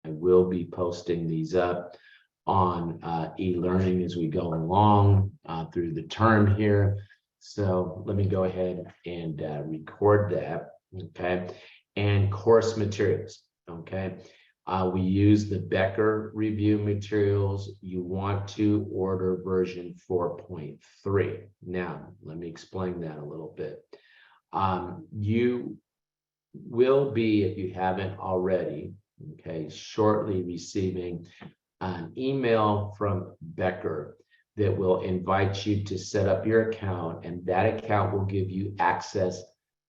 I will be posting these up on e-learning as we go along through the term here. So let me go ahead and record that, okay? And course materials, okay? We use the Becker review materials. You want to order version 4.3. Now, let me explain that a little bit. You will be, if you haven't already, okay, shortly receiving an email from Becker that will invite you to set up your account, and that account will give you access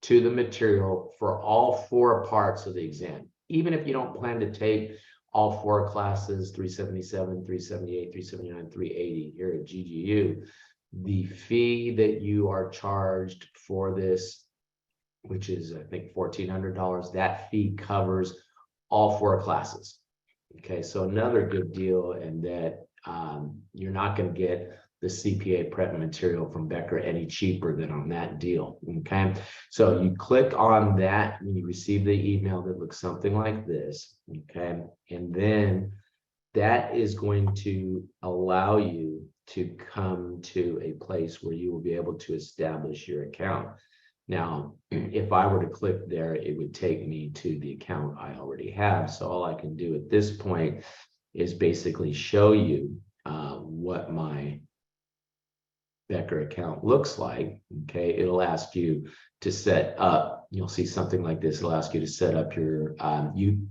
to the material for all 4 parts of the exam. Even if you don't plan to take all 4 classes, 377, 378, 379, 380 here at GGU, the fee that you are charged for this, which is I think $1,400, that fee covers all 4 classes. Okay, so another good deal, and that you're not going to get the CPA prep material from Becker any cheaper than on that deal. Okay, so you click on that and you receive the email that looks something like this. Okay, and then that is going to allow you to come to a place where you will be able to establish your account. Now, if I were to click there, it would take me to the account I already have. So all I can do at this point is basically show you what my Becker account looks like. Okay, it'll ask you to set up, you'll see something like this. It'll ask you to set up your,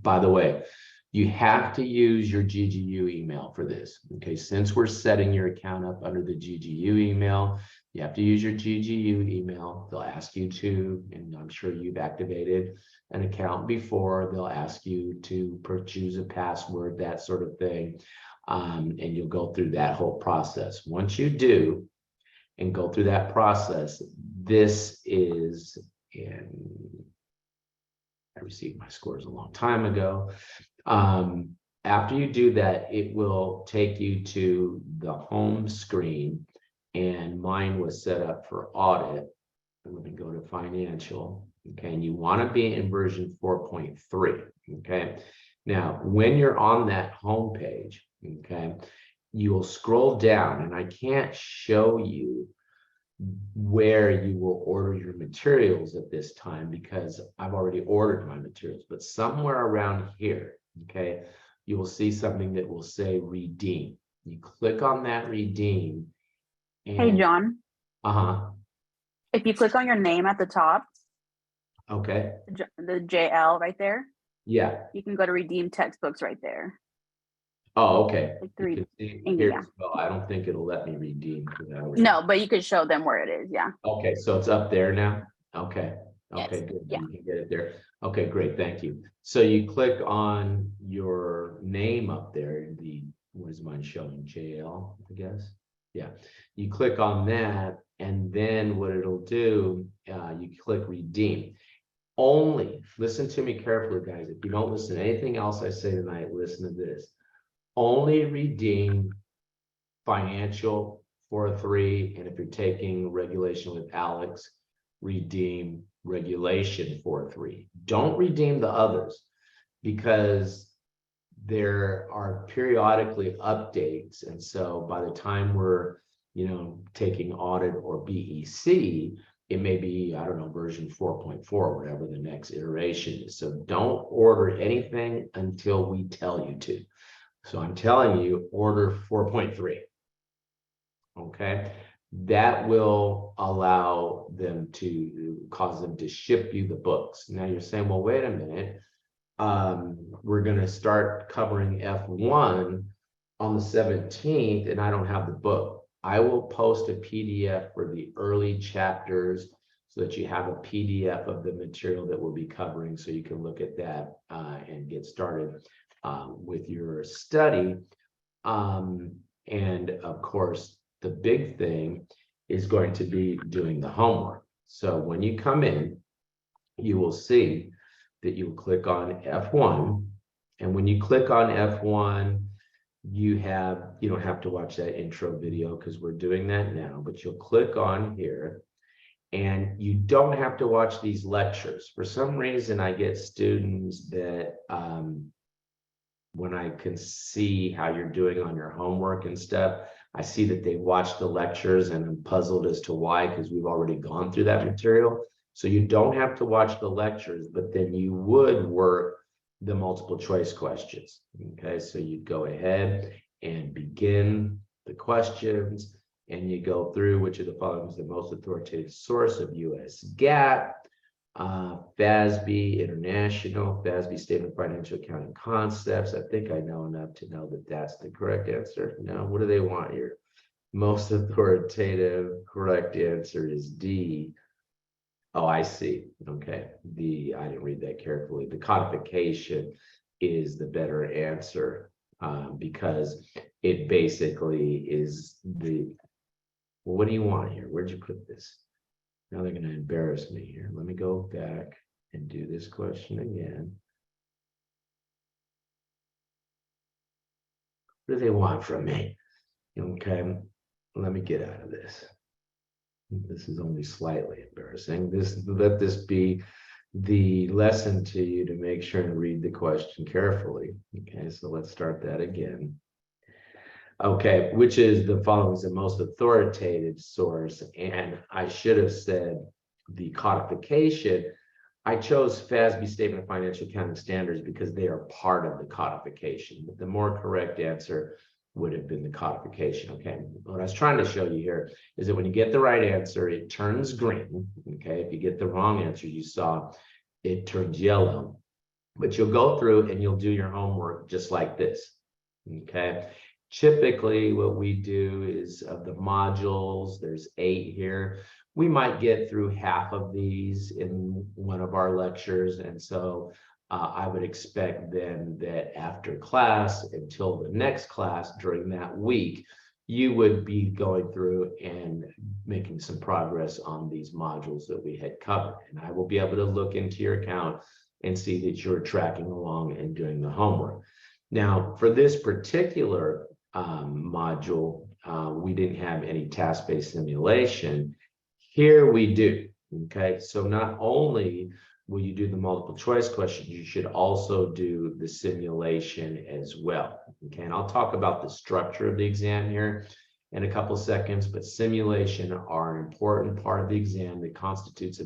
by the way, you have to use your GGU email for this. Okay, since we're setting your account up under the GGU email, you have to use your GGU email. They'll ask you to, and I'm sure you've activated an account before, they'll ask you to choose a password, that sort of thing. And you'll go through that whole process. Once you do, and go through that process, this is, and I received my scores a long time ago. After you do that, it will take you to the home screen, and mine was set up for audit. Let me go to financial. Okay, and you want to be in version 4.3. Okay, now when you're on that home page, okay, you will scroll down, and I can't show you where you will order your materials at this time because I've already ordered my materials, but somewhere around here, okay, you will see something that will say redeem. You click on that redeem. And, hey, John. Uh-huh. If you click on your name at the top, okay, the JL right there, yeah, you can go to redeem textbooks right there. Oh, okay. Like 3, Here yeah. as well. I don't think it'll let me redeem. No, but you could show them where it is. Yeah. Okay, so it's up there now. Okay. Okay, Yes. good. Yeah. You can get it there. Okay, great. Thank you. So you click on your name up there. What is mine showing? JL, I guess. Yeah. You click on that, and then what it'll do, you click redeem. Only listen to me carefully, guys. If you don't listen to anything else I say tonight, listen to this. Only redeem financial 4.3, and if you're taking regulation with Alex, redeem regulation 4.3. Don't redeem the others because there are periodically updates, and so by the time we're taking audit or BEC, it may be, I don't know, version 4.4, whatever the next iteration is. So don't order anything until we tell you to. So I'm telling you, order 4.3. Okay, that will allow them to cause them to ship you the books. Now you're saying, well, wait a minute. We're going to start covering F1 on the 17th, and I don't have the book. I will post a PDF for the early chapters so that you have a PDF of the material that we'll be covering, so you can look at that and get started with your study. And of course, the big thing is going to be doing the homework. So when you come in, you will see that you click on F1. And when you click on F1, you don't have to watch that intro video because we're doing that now, but you'll click on here. And you don't have to watch these lectures. For some reason, I get students that when I can see how you're doing on your homework and stuff, I see that they watched the lectures and I'm puzzled as to why, because we've already gone through that material. So you don't have to watch the lectures, but then you would work the multiple choice questions. Okay, so you go ahead and begin the questions and you go through which of the following is the most authoritative source of US GAAP, FASB International, FASB Statement of Financial Accounting Concepts. I think I know enough to know that that's the correct answer. No, what do they want here? Most authoritative correct answer is D. Oh, I see. Okay. I didn't read that carefully. The codification is the better answer because it basically is well, what do you want here? Where'd you put this? Now they're going to embarrass me here. Let me go back and do this question again. What do they want from me? Okay, let me get out of this. This is only slightly embarrassing. Let this be the lesson to you to make sure and read the question carefully. Okay, so let's start that again. Okay, which is the following is the most authoritative source, and I should have said the codification. I chose FASB Statement of Financial Accounting Standards because they are part of the codification, but the more correct answer would have been the codification. Okay, what I was trying to show you here is that when you get the right answer, it turns green. Okay, if you get the wrong answer, you saw it turns yellow, but you'll go through and you'll do your homework just like this. Okay. Typically, what we do is of the modules, there's 8 here. We might get through half of these in one of our lectures. And so I would expect then that after class until the next class during that week, you would be going through and making some progress on these modules that we had covered. And I will be able to look into your account and see that you're tracking along and doing the homework. Now, for this particular module, we didn't have any task-based simulation. Here we do. Okay, so not only will you do the multiple choice questions, you should also do the simulation as well. Okay, and I'll talk about the structure of the exam here in a couple seconds, but simulation are an important part of the exam that constitutes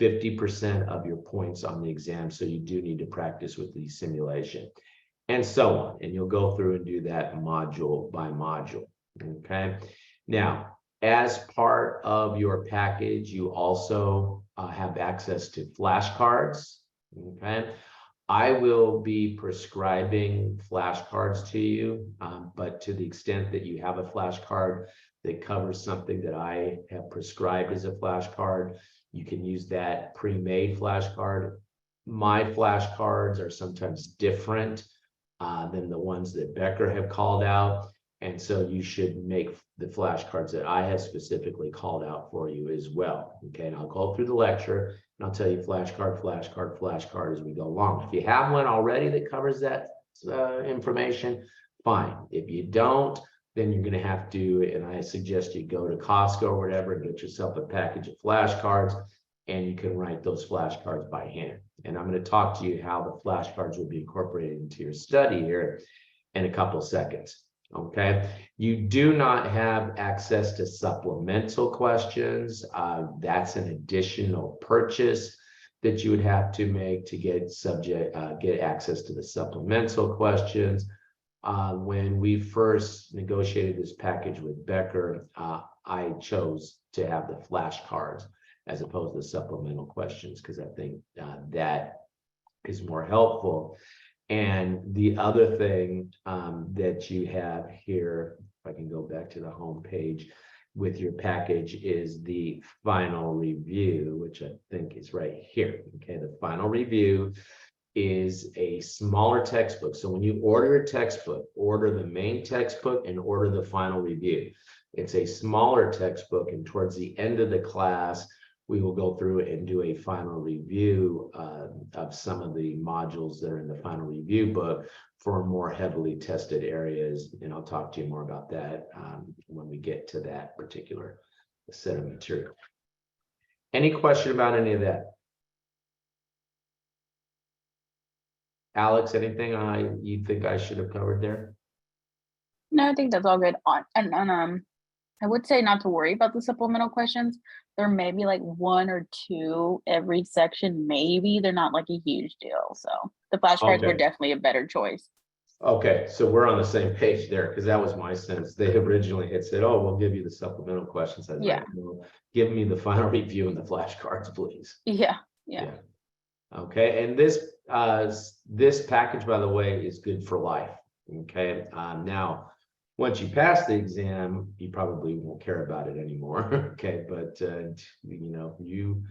50% of your points on the exam. So you do need to practice with the simulation and so on. And you'll go through and do that module by module. Okay. Now, as part of your package, you also have access to flashcards. Okay. I will be prescribing flashcards to you, but to the extent that you have a flashcard that covers something that I have prescribed as a flashcard, you can use that pre-made flashcard. My flashcards are sometimes different than the ones that Becker have called out. And so you should make the flashcards that I have specifically called out for you as well. Okay, and I'll go through the lecture and I'll tell you flashcard, flashcard, flashcard as we go along. If you have one already that covers that information, fine. If you don't, then you're going to have to, and I suggest you go to Costco or whatever and get yourself a package of flashcards, and you can write those flashcards by hand. And I'm going to talk to you how the flashcards will be incorporated into your study here in a couple seconds. Okay, you do not have access to supplemental questions. That's an additional purchase that you would have to make to get access to the supplemental questions. When we first negotiated this package with Becker, I chose to have the flashcards as opposed to supplemental questions because I think that is more helpful. And the other thing that you have here, if I can go back to the home page with your package, is the final review, which I think is right here. Okay, the final review is a smaller textbook. So when you order a textbook, order the main textbook and order the final review. It's a smaller textbook, and towards the end of the class, we will go through and do a final review of some of the modules that are in the final review book for more heavily tested areas. And I'll talk to you more about that when we get to that particular set of material. Any question about any of that? Alex, anything you think I should have covered there? No, I think that's all good. I would say not to worry about the supplemental questions. There may be like one or two every section, maybe. They're not like a huge deal. So the flashcards were Okay. definitely a better choice. Okay, so we're on the same page there, because that was my sense. They originally had said, oh, we'll give you the supplemental questions. I was Yeah. like, well, give me the final review and the flashcards, please. Yeah. Okay, and this package, by the way, is good for life. Okay, now, once you pass the exam, you probably won't care about it anymore. Okay, but you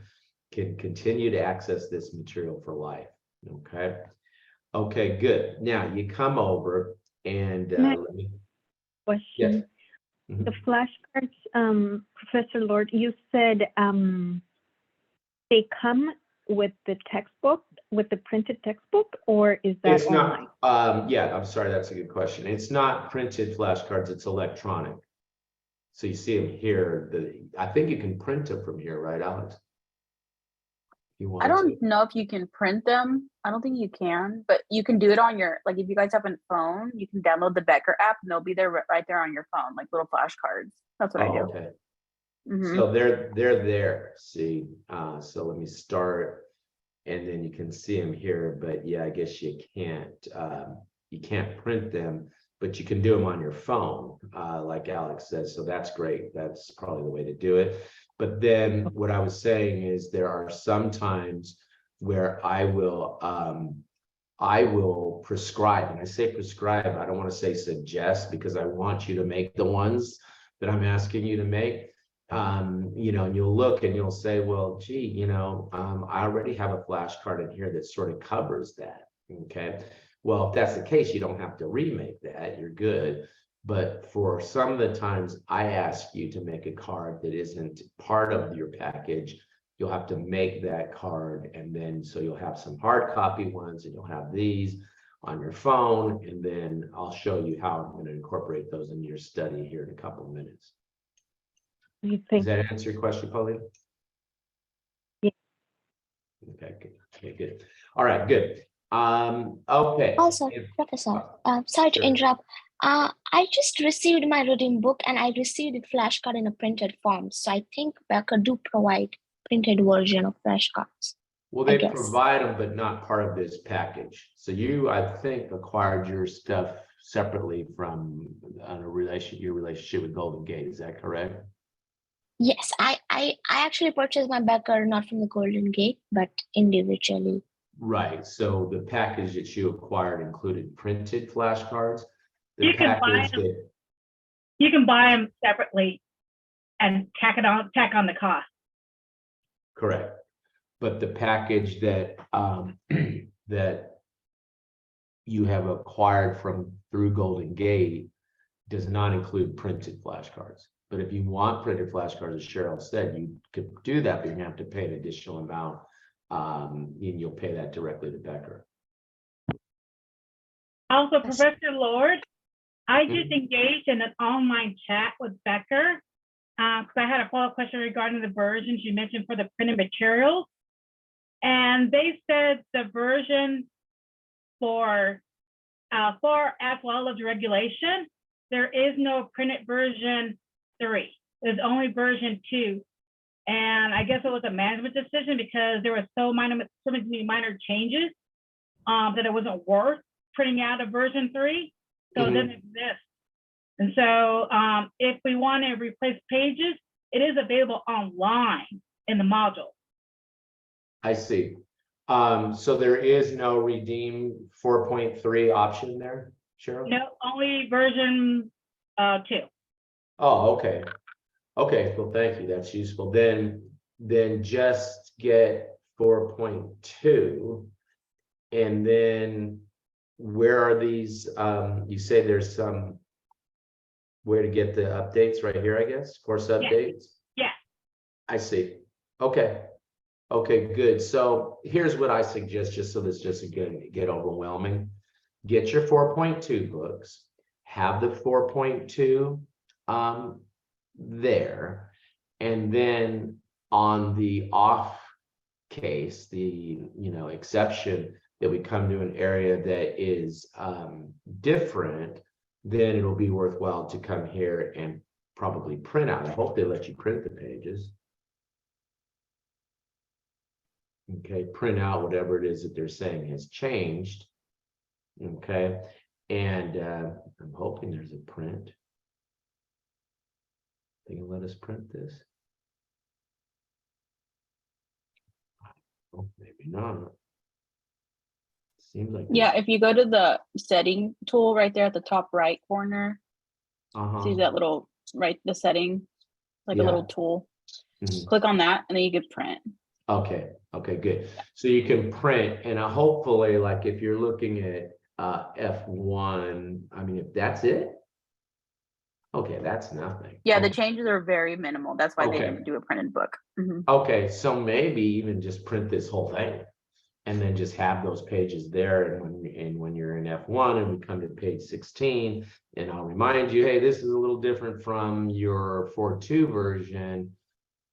can continue to access this material for life. Okay. Okay, good. Now you come over and Next let me, question. yes. The flashcards, Professor Lord, you said they come with the textbook, with the printed textbook, or is that It's online? not, yeah, I'm sorry, that's a good question. It's not printed flashcards, it's electronic. So you see them here, I think you can print them from here, right, Alex? You I want to? don't know if you can print them. I don't think you can, but you can do it on your, like if you guys have a phone, you can download the Becker app and they'll be there right there on your phone, like little flashcards. That's what I Oh, do. okay. Mhm. So they're there, see, so let me start. And then you can see them here, but yeah, I guess you can't print them, but you can do them on your phone, like Alex says. So that's great. That's probably the way to do it. But then what I was saying is there are some times where I will prescribe, and I say prescribe, I don't want to say suggest, because I want you to make the ones that I'm asking you to make. And you'll look and you'll say, well, gee, I already have a flashcard in here that sort of covers that. Okay. Well, if that's the case, you don't have to remake that. You're good. But for some of the times I ask you to make a card that isn't part of your package, you'll have to make that card. And then, so you'll have some hard copy ones and you'll have these on your phone. And then I'll show you how I'm going to incorporate those into your study here in a couple of minutes. You Does think? that answer your question, Pauline? Yeah. Okay, good. Okay, good. All right, good. Okay. Also, Professor, sorry to sure. interrupt. I just received my reading book and I received a flashcard in a printed form. So I think Becker do provide printed version of flashcards. Well, they provide them, but not part of this package. So you, I think, acquired your stuff separately from your relationship with Golden Gate. Is that correct? Yes, I actually purchased my Becker not from the Golden Gate, but individually. Right. So the package that you acquired included printed flashcards. The You can buy package them. that You can buy them separately and tack on the cost. correct. But the package that that you have acquired through Golden Gate does not include printed flashcards. But if you want printed flashcards, as Cheryl said, you could do that, but you're gonna have to pay an additional amount. And you'll pay that directly to Becker. Also, Professor Lord, I just Mhm. engaged in an online chat with Becker because I had a follow-up question regarding the versions you mentioned for the printed materials. And they said the version for as well as regulation, there is no printed version 3. There's only version 2. And I guess it was a management decision because there were so many minor changes that it wasn't worth printing out a version 3. So it didn't exist. And so if we want to replace pages, it is available online in the module. I see. So there is no redeem 4.3 option there, Cheryl? No, only version 2. Oh, okay. Okay, well, thank you. That's useful. Then just get 4.2. And then where are these? You say there's some where to get the updates right here, I guess, course updates? Yeah. I see. Okay. Okay, good. So here's what I suggest, just so this doesn't get overwhelming. Get your 4.2 books, have the 4.2 there, and then on the off case, the exception, that we come to an area that is different, then it'll be worthwhile to come here and probably print out. I hope they let you print the pages. Okay, print out whatever it is that they're saying has changed. Okay, and I'm hoping there's a print. They can let us print this. Oh, maybe not. Seems like Yeah, if you go to the setting tool right there at the top right corner, see that little, right, the setting, like a little Yeah. tool. Mhm. Click on that and then you can print. Okay, good. So you can print, and hopefully, like if you're looking at F1, I mean, if that's it. Okay, that's nothing. Yeah, the Okay. changes are very minimal. That's why they Okay. didn't do a printed book. Mhm. Okay, so maybe even just print this whole thing and then just have those pages there. And when you're in F1 and we come to page 16, and I'll remind you, hey, this is a little different from your 4.2 version,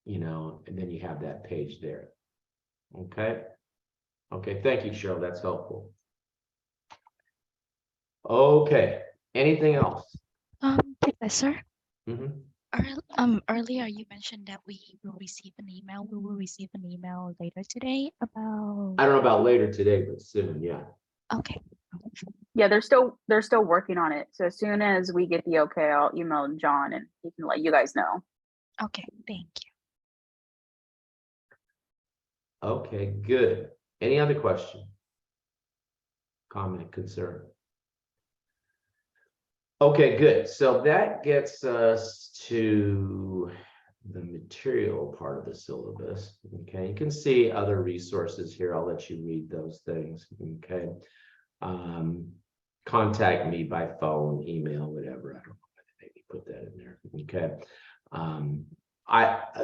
you know, and then you have that page there. Okay. Okay, thank you, Cheryl. That's helpful. Okay, anything else? Professor, Mhm. earlier you mentioned that we will receive an email. We will receive an email later today about. I don't know about later today, but soon, yeah. Okay. Yeah, they're still working on it. So as soon as we get the okay, I'll email John and he can let you guys know. Okay, thank you. Okay, good. Any other question? Comment, concern? Okay, good. So that gets us to the material part of the syllabus. Okay, you can see other resources here. I'll let you read those things. Okay. Contact me by phone, email, whatever. I don't know, maybe put that in there. Okay.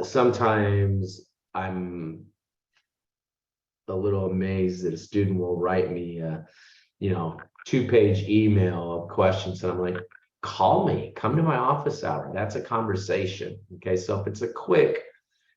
Sometimes I'm a little amazed that a student will write me a, 2-page email of questions, and I'm like, call me, come to my office hour. That's a conversation. Okay, so if it's a quick,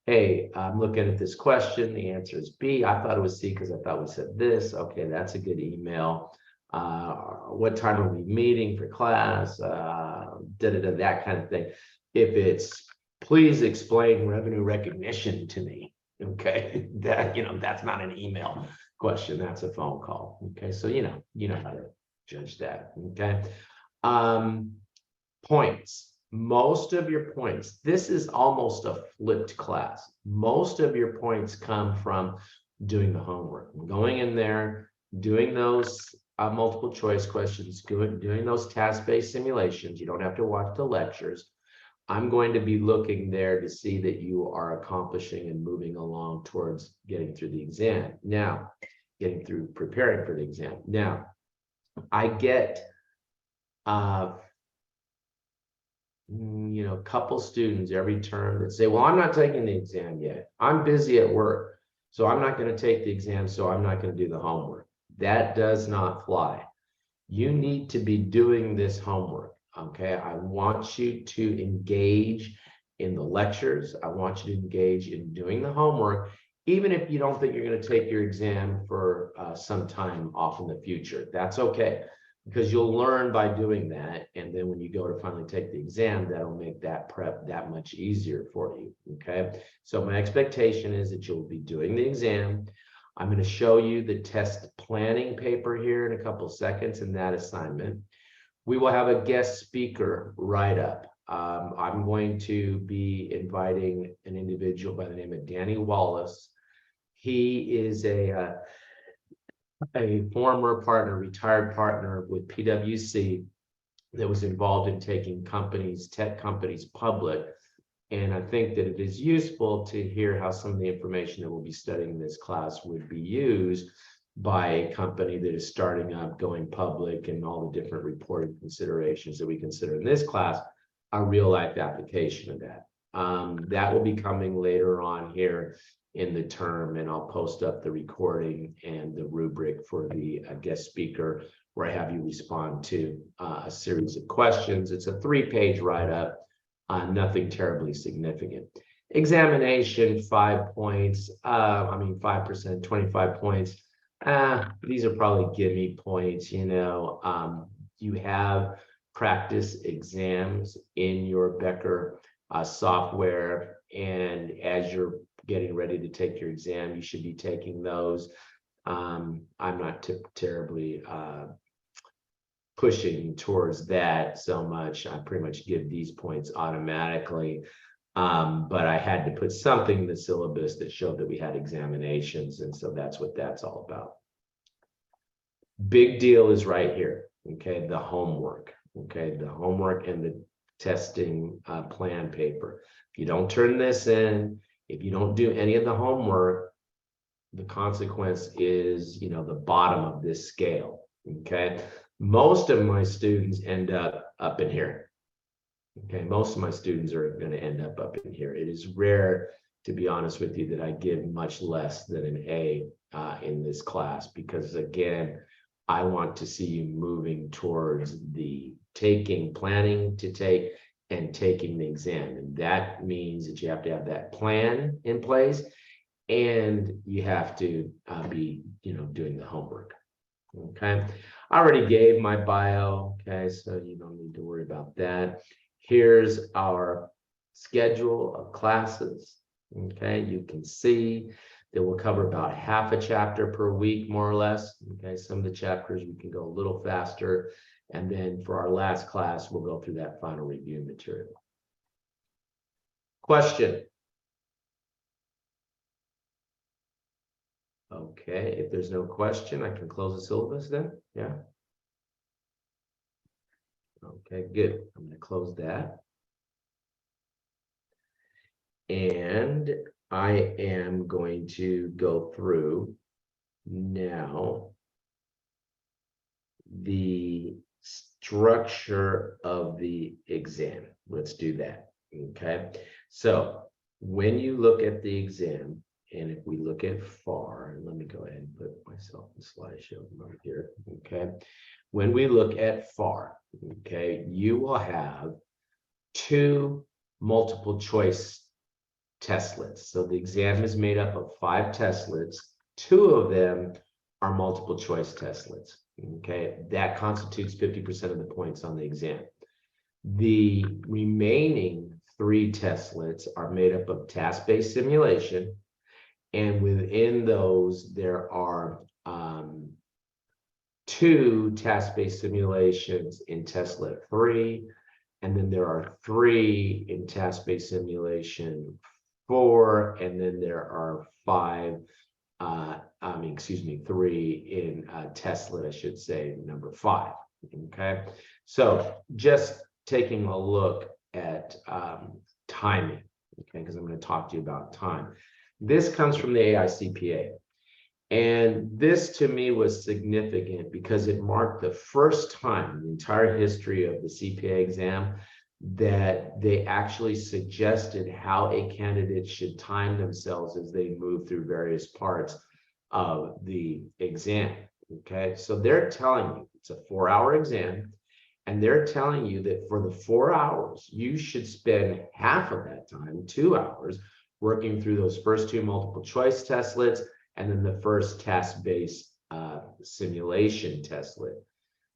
hey, I'm looking at this question, the answer is B, I thought it was C because I thought we said this. Okay, that's a good email. What time are we meeting for class? That kind of thing. If it's, please explain revenue recognition to me. Okay, that's not an email question, that's a phone call. Okay, so you know how to judge that. Okay. Points. Most of your points, this is almost a flipped class. Most of your points come from doing the homework, going in there, doing those multiple choice questions, doing those task-based simulations. You don't have to watch the lectures. I'm going to be looking there to see that you are accomplishing and moving along towards getting through the exam. Now, getting through preparing for the exam. Now, I get a couple students every term that say, well, I'm not taking the exam yet. I'm busy at work, so I'm not going to take the exam, so I'm not going to do the homework. That does not fly. You need to be doing this homework. Okay, I want you to engage in the lectures. I want you to engage in doing the homework, even if you don't think you're going to take your exam for some time off in the future. That's okay, because you'll learn by doing that. And then when you go to finally take the exam, that'll make that prep that much easier for you. Okay, so my expectation is that you'll be doing the exam. I'm going to show you the test planning paper here in a couple of seconds in that assignment. We will have a guest speaker write-up. I'm going to be inviting an individual by the name of Danny Wallace. He is a former partner, retired partner with PwC that was involved in taking tech companies public. And I think that it is useful to hear how some of the information that we'll be studying in this class would be used by a company that is starting up, going public, and all the different reporting considerations that we consider in this class, a real life application of that. That will be coming later on here in the term, and I'll post up the recording and the rubric for the guest speaker, where I have you respond to a series of questions. It's a 3-page write-up, nothing terribly significant. Examination, 5 points, 5%, 25 points. These are probably gimme points, you know. You have practice exams in your Becker software, and as you're getting ready to take your exam, you should be taking those. I'm not terribly pushing towards that so much. I pretty much give these points automatically. But I had to put something in the syllabus that showed that we had examinations, and so that's what that's all about. Big deal is right here, okay, the homework, okay, the homework and the testing plan paper. If you don't turn this in, if you don't do any of the homework, the consequence is, you know, the bottom of this scale, okay? Most of my students end up in here. Okay, most of my students are going to end up in here. It is rare, to be honest with you, that I give much less than an A in this class, because again, I want to see you moving towards the planning to take and taking the exam. And that means that you have to have that plan in place, and you have to be, you know, doing the homework. Okay, I already gave my bio. Okay, so you don't need to worry about that. Here's our schedule of classes. Okay, you can see that we'll cover about half a chapter per week, more or less. Okay, some of the chapters we can go a little faster. And then for our last class, we'll go through that final review material. Question? Okay, if there's no question, I can close the syllabus then. Yeah. Okay, good. I'm going to close that. And I am going to go through now the structure of the exam. Let's do that. Okay, so when you look at the exam, and if we look at FAR, and let me go ahead and put myself in slideshow mode here. Okay, when we look at FAR, okay, you will have 2 multiple choice testlets. So the exam is made up of 5 testlets. 2 of them are multiple choice testlets. Okay, that constitutes 50% of the points on the exam. The remaining 3 testlets are made up of task-based simulation, and within those there are 2 task-based simulations in testlet 3, and then there are 3 in task-based simulation 4, and then there are 3 in testlet, I should say, number 5. Okay, so just taking a look at timing, okay, because I'm going to talk to you about time. This comes from the AICPA, and this to me was significant because it marked the first time in the entire history of the CPA exam that they actually suggested how a candidate should time themselves as they move through various parts of the exam. Okay, so they're telling you it's a 4-hour exam, and they're telling you that for the 4 hours, you should spend half of that time, 2 hours, working through those first 2 multiple choice testlets, and then the first task-based simulation testlet.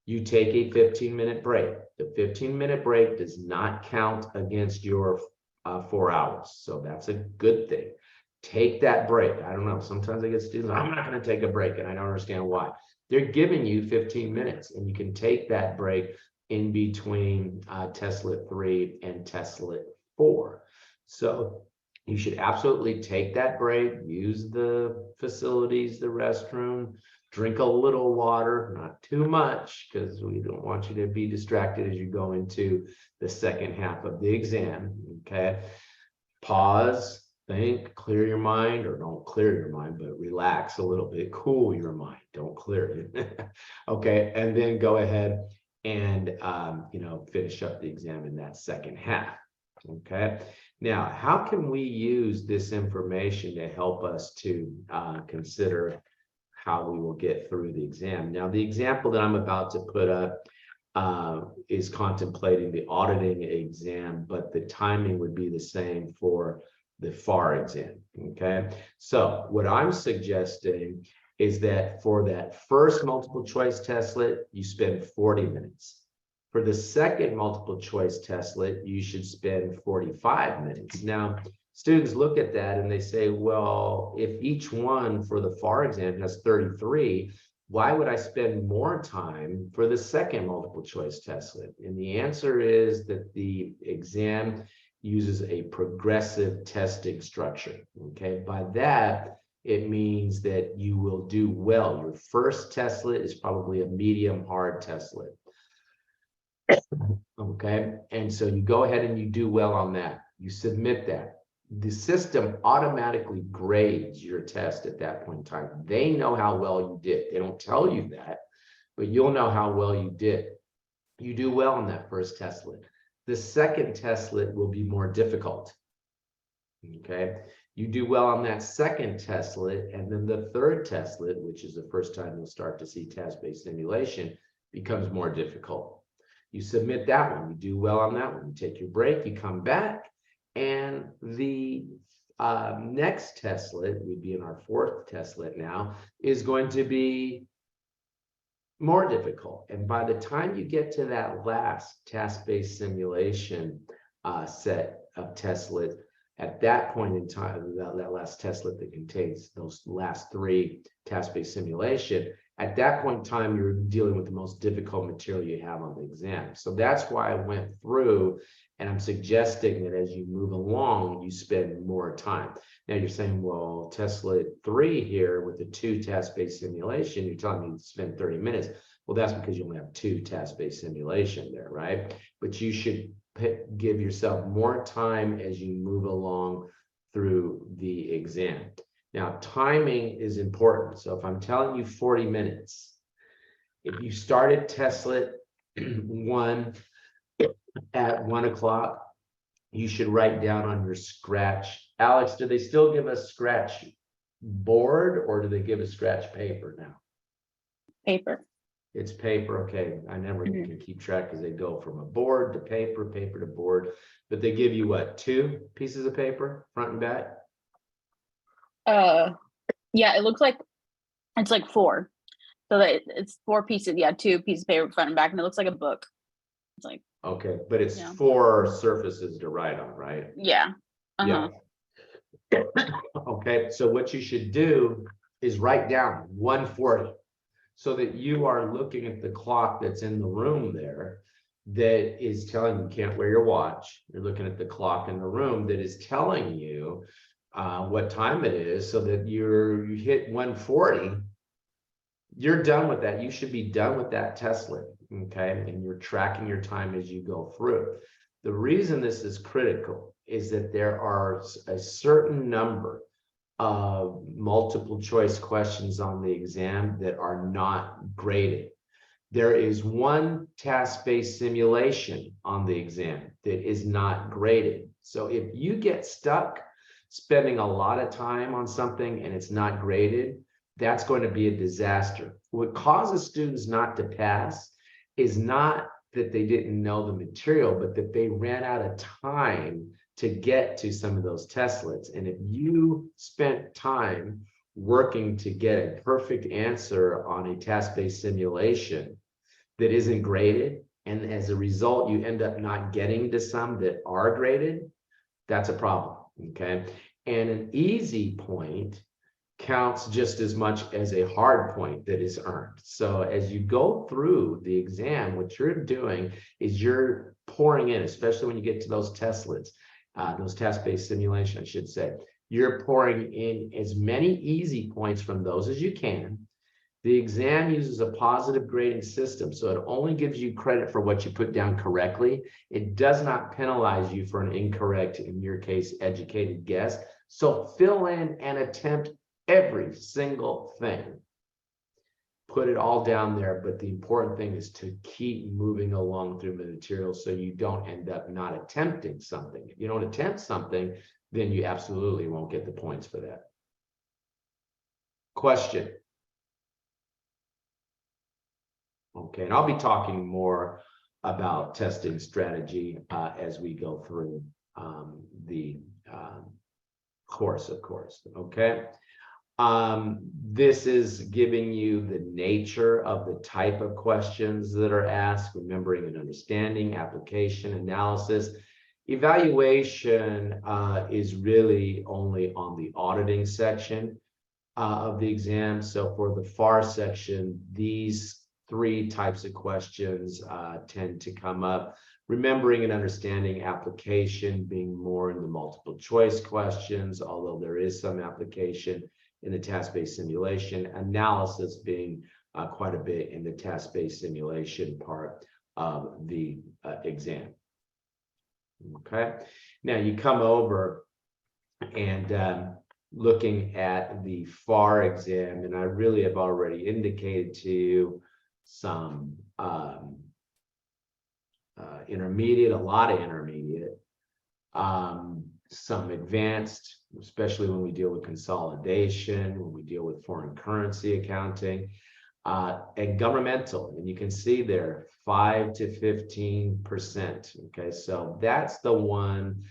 You take a 15-minute break. The 15-minute break does not count against your 4 hours. So that's a good thing. Take that break. I don't know. Sometimes I get students, I'm not going to take a break, and I don't understand why. They're giving you 15 minutes, and you can take that break in between testlet 3 and testlet 4. So you should absolutely take that break, use the facilities, the restroom, drink a little water, not too much, because we don't want you to be distracted as you go into the second half of the exam. Okay, pause, think, clear your mind, or don't clear your mind, but relax a little bit, cool your mind, don't clear it. Okay, and then go ahead and finish up the exam in that second half. Okay, now how can we use this information to help us to consider how we will get through the exam? Now, the example that I'm about to put up is contemplating the auditing exam, but the timing would be the same for the FAR exam. Okay, so what I'm suggesting is that for that first multiple choice testlet, you spend 40 minutes. For the second multiple choice testlet, you should spend 45 minutes. Now, students look at that and they say, well, if each one for the FAR exam has 33, why would I spend more time for the second multiple choice testlet? And the answer is that the exam uses a progressive testing structure. Okay, by that, it means that you will do well. Your first testlet is probably a medium hard testlet. Okay, and so you go ahead and you do well on that. You submit that. The system automatically grades your test at that point in time. They know how well you did. They don't tell you that, but you'll know how well you did. You do well on that first testlet. The second testlet will be more difficult. Okay, you do well on that second testlet, and then the third testlet, which is the first time you'll start to see task-based simulation, becomes more difficult. You submit that one, you do well on that one, you take your break, you come back, and the next testlet, we'd be in our fourth testlet now, is going to be more difficult. And by the time you get to that last task-based simulation set of testlets, at that point in time, that last testlet that contains those last three task-based simulation, at that point in time, you're dealing with the most difficult material you have on the exam. So that's why I went through, and I'm suggesting that as you move along, you spend more time. Now you're saying, well, testlet 3 here with the 2 task-based simulation, you're telling me to spend 30 minutes. Well, that's because you only have 2 task-based simulation there, right? But you should give yourself more time as you move along through the exam. Now, timing is important. So if I'm telling you 40 minutes, if you started testlet 1 at 1 o'clock, you should write down on your scratch. Alex, do they still give us scratch board or do they give us scratch paper now? Paper. It's paper, okay. I never can keep track because they go from a board to paper, paper to board. But they give you what, 2 pieces of paper, front and back? Yeah, it looks like it's like 4. So that it's 4 pieces. Yeah, 2 pieces of paper front and back, and it looks like a book. It's like, Okay, but it's Yeah. 4 surfaces to write on, right? yeah. Uh-huh. Yeah. Okay, so what you should do is write down 1:40 so that you are looking at the clock that's in the room there that is telling you can't wear your watch. You're looking at the clock in the room that is telling you what time it is, so that you hit 1:40, you're done with that. You should be done with that testlet, okay? And you're tracking your time as you go through. The reason this is critical is that there are a certain number of multiple choice questions on the exam that are not graded. There is 1 task-based simulation on the exam that is not graded. So if you get stuck spending a lot of time on something and it's not graded, that's going to be a disaster. What causes students not to pass is not that they didn't know the material, but that they ran out of time to get to some of those testlets. And if you spent time working to get a perfect answer on a task-based simulation that isn't graded, and as a result, you end up not getting to some that are graded, that's a problem, okay? And an easy point counts just as much as a hard point that is earned. So as you go through the exam, what you're doing is you're pouring in, especially when you get to those testlets, those task-based simulation, I should say, you're pouring in as many easy points from those as you can. The exam uses a positive grading system, so it only gives you credit for what you put down correctly. It does not penalize you for an incorrect, in your case, educated guess. So fill in and attempt every single thing. Put it all down there, but the important thing is to keep moving along through the material so you don't end up not attempting something. If you don't attempt something, then you absolutely won't get the points for that. Question. Okay, and I'll be talking more about testing strategy as we go through the course, of course. Okay. This is giving you the nature of the type of questions that are asked, remembering and understanding, application, analysis. Evaluation is really only on the auditing section of the exam. So for the FAR section, these three types of questions tend to come up. Remembering and understanding, application being more in the multiple choice questions, although there is some application in the task-based simulation, analysis being quite a bit in the task-based simulation part of the exam. Okay, now you come over and looking at the FAR exam, and I really have already indicated to you some intermediate, a lot of intermediate, some advanced, especially when we deal with consolidation, when we deal with foreign currency accounting, and governmental. And you can see there 5 to 15%. Okay, so that's the one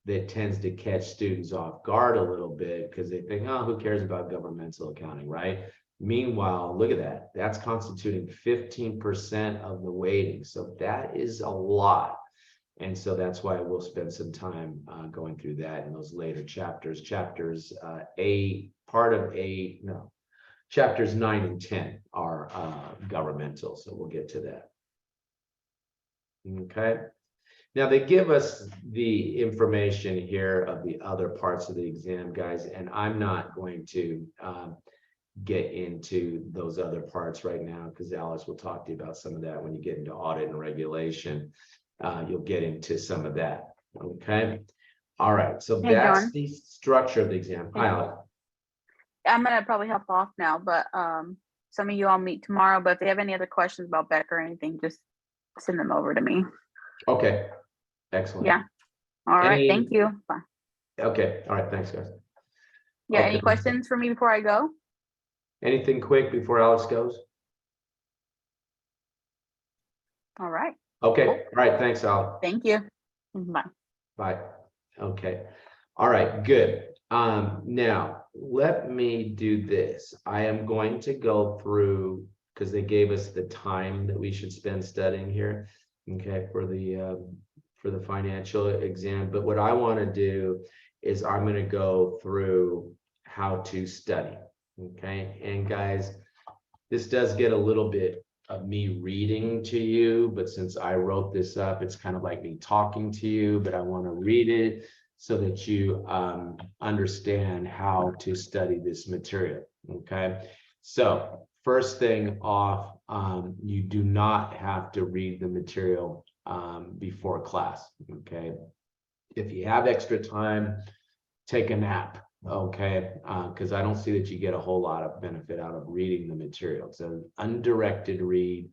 that tends to catch students off guard a little bit because they think, oh, who cares about governmental accounting, right? Meanwhile, look at that. That's constituting 15% of the weighting. So that is a lot. And so that's why we'll spend some time going through that in those later chapters. Chapters chapters 9 and 10 are governmental. So we'll get to that. Okay. Now they give us the information here of the other parts of the exam, guys, and I'm not going to get into those other parts right now because Alice will talk to you about some of that when you get into audit and regulation. You'll get into some of that. Okay. All right. So Hey, that's John. the structure of the exam. Hi, Alex. I'm gonna probably hop off now, but some of you I'll meet tomorrow. But if they have any other questions about Becker or anything, just send them over to me. Okay. Excellent. Yeah. All right. Any- Thank you. Bye. Okay. All right. Thanks, guys. Yeah. Okay. Any questions for me before I go? Anything quick before Alex goes? All right. Okay. All right. Thanks, Alex. Thank you. Bye. Bye. Okay. All right, good. Now let me do this. I am going to go through because they gave us the time that we should spend studying here, okay, for the financial exam. But what I want to do is I'm going to go through how to study, okay? And guys, this does get a little bit of me reading to you, but since I wrote this up, it's kind of like me talking to you, but I want to read it so that you understand how to study this material, okay? So first thing off, you do not have to read the material before class, okay? If you have extra time, take a nap, okay? Because I don't see that you get a whole lot of benefit out of reading the material. It's an undirected read,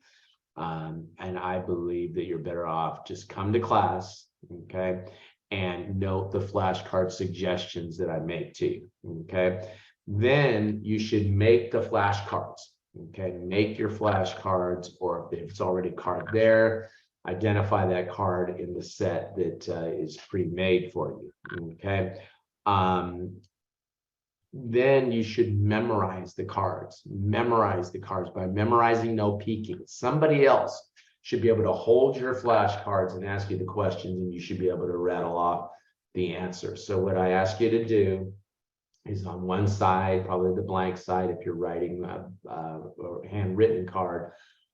and I believe that you're better off just come to class, okay? And note the flashcard suggestions that I make to you, okay? Then you should make the flashcards, okay? Make your flashcards, or if it's already a card there, identify that card in the set that is pre-made for you, okay? Then you should memorize the cards. Memorize the cards by memorizing, no peeking. Somebody else should be able to hold your flashcards and ask you the questions, and you should be able to rattle off the answers. So what I ask you to do is on one side, probably the blank side, if you're writing a handwritten card,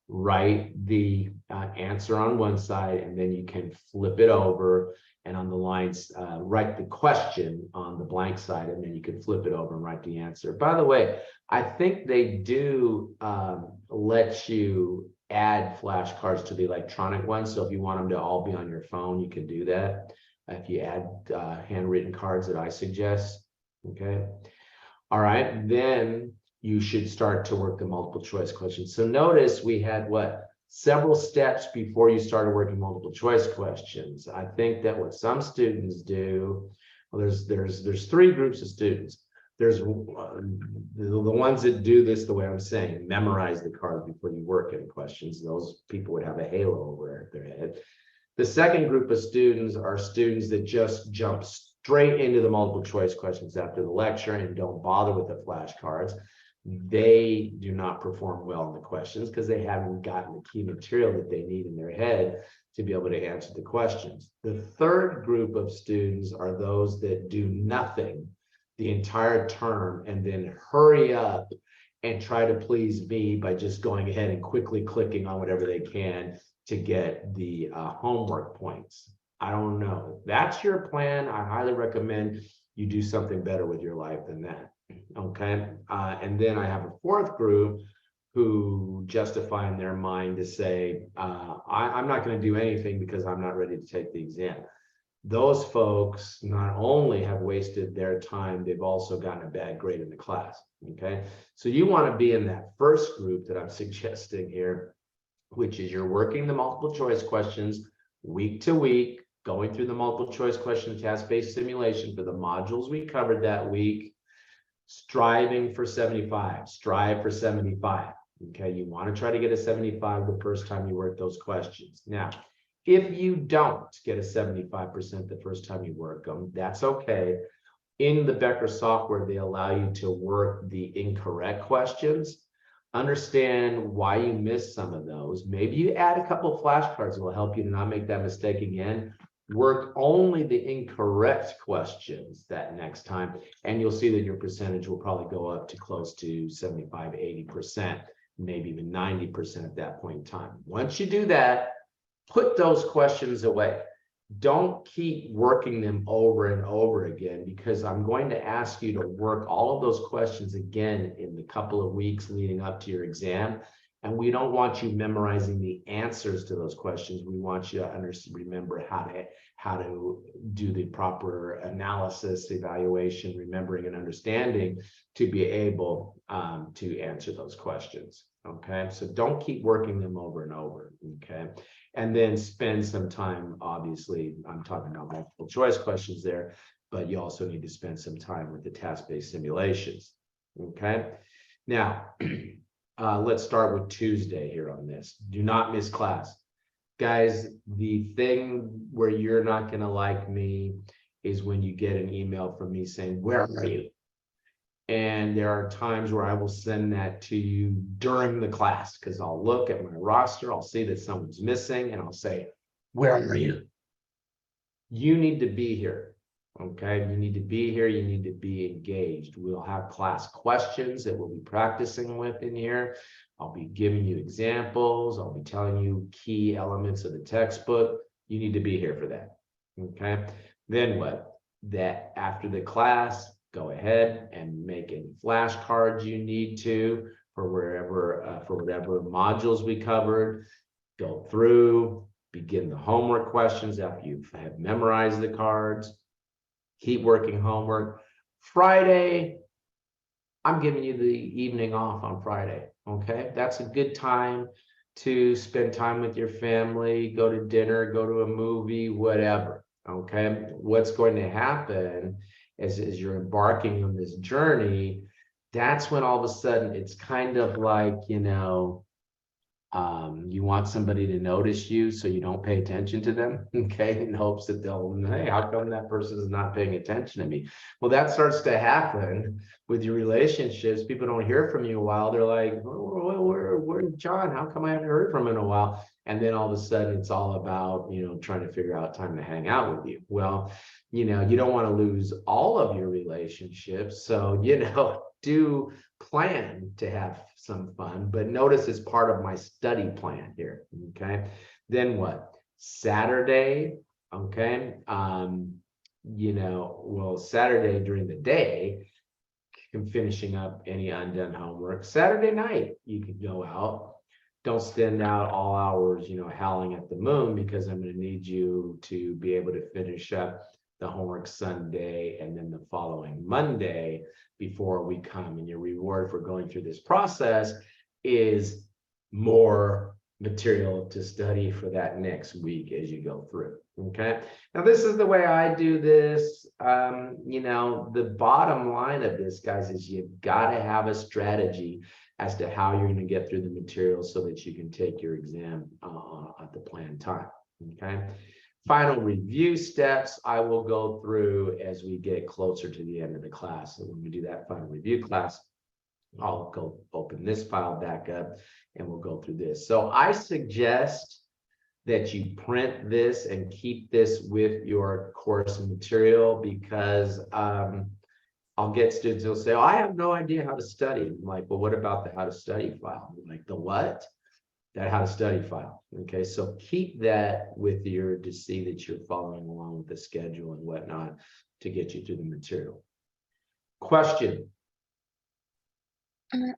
write the answer on one side, and then you can flip it over, and on the lines, write the question on the blank side, and then you can flip it over and write the answer. By the way, I think they do let you add flashcards to the electronic ones. So if you want them to all be on your phone, you can do that. If you add handwritten cards that I suggest, okay. All right, then you should start to work the multiple choice questions. So notice we had several steps before you started working multiple choice questions. I think that what some students do, well, there's three groups of students. There's the ones that do this the way I'm saying, memorize the cards before you work any questions. Those people would have a halo over their head. The second group of students are students that just jump straight into the multiple choice questions after the lecture and don't bother with the flashcards, they do not perform well in the questions because they haven't gotten the key material that they need in their head to be able to answer the questions. The third group of students are those that do nothing the entire term and then hurry up and try to please me by just going ahead and quickly clicking on whatever they can to get the homework points. I don't know. If that's your plan, I highly recommend you do something better with your life than that. Okay. And then I have a fourth group who justify in their mind to say, I'm not going to do anything because I'm not ready to take the exam. Those folks not only have wasted their time, they've also gotten a bad grade in the class. Okay. So you want to be in that first group that I'm suggesting here, which is you're working the multiple choice questions week to week, going through the multiple choice question task-based simulation for the modules we covered that week, striving for 75, strive for 75. Okay, you want to try to get a 75 the first time you work those questions. Now, if you don't get a 75% the first time you work them, that's okay. In the Becker software, they allow you to work the incorrect questions. Understand why you missed some of those. Maybe you add a couple of flashcards that will help you to not make that mistake again. Work only the incorrect questions that next time, and you'll see that your percentage will probably go up to close to 75, 80%, maybe even 90% at that point in time. Once you do that, put those questions away. Don't keep working them over and over again, because I'm going to ask you to work all of those questions again in the couple of weeks leading up to your exam. And we don't want you memorizing the answers to those questions. We want you to remember how to do the proper analysis, evaluation, remembering and understanding to be able to answer those questions. Okay, so don't keep working them over and over. Okay, and then spend some time, obviously, I'm talking about multiple choice questions there, but you also need to spend some time with the task-based simulations. Okay, now let's start with Tuesday here on this. Do not miss class. Guys, the thing where you're not going to like me is when you get an email from me saying, "Where are you?" And there are times where I will send that to you during the class, because I'll look at my roster, I'll see that someone's missing, and I'll say, "Where are you?" You need to be here. Okay, you need to be here, you need to be engaged. We'll have class questions that we'll be practicing with in here. I'll be giving you examples, I'll be telling you key elements of the textbook. You need to be here for that. Okay, then what? That after the class, go ahead and make any flashcards you need to for wherever for whatever modules we covered. Go through, begin the homework questions after you have memorized the cards. Keep working homework. Friday, I'm giving you the evening off on Friday. Okay, that's a good time to spend time with your family, go to dinner, go to a movie, whatever. Okay, what's going to happen as you're embarking on this journey, that's when all of a sudden it's kind of like, you know, you want somebody to notice you so you don't pay attention to them, okay, in hopes that they'll, hey, how come that person is not paying attention to me? Well, that starts to happen with your relationships. People don't hear from you a while. They're like, where's John? How come I haven't heard from him in a while? And then all of a sudden it's all about, you know, trying to figure out time to hang out with you. Well, you know, you don't want to lose all of your relationships. So, you know, do plan to have some fun, but notice it's part of my study plan here. Okay, then what? Saturday, okay, you know, well, Saturday during the day, finishing up any undone homework. Saturday night, you can go out. Don't spend out all hours, you know, howling at the moon, because I'm going to need you to be able to finish up the homework Sunday and then the following Monday before we come. And your reward for going through this process is more material to study for that next week as you go through. Okay, now this is the way I do this. You know, the bottom line of this, guys, is you've got to have a strategy as to how you're going to get through the material so that you can take your exam at the planned time. Okay, final review steps, I will go through as we get closer to the end of the class. And when we do that final review class, I'll go open this file back up and we'll go through this. So I suggest that you print this and keep this with your course material, because I'll get students who'll say, oh, I have no idea how to study. I'm like, well, what about the how to study file? I'm like, the what? That how to study file. Okay, so keep that with you to see that you're following along with the schedule and whatnot to get you through the material. Question?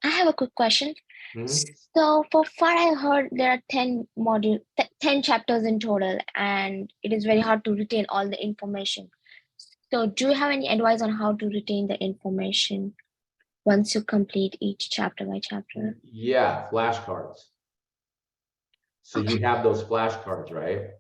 I have a quick question. Mhm. So for far I heard there are 10 chapters in total, and it is very hard to retain all the information. So do you have any advice on how to retain the information once you complete each chapter by chapter? Yeah, flashcards. So you have those flashcards, right?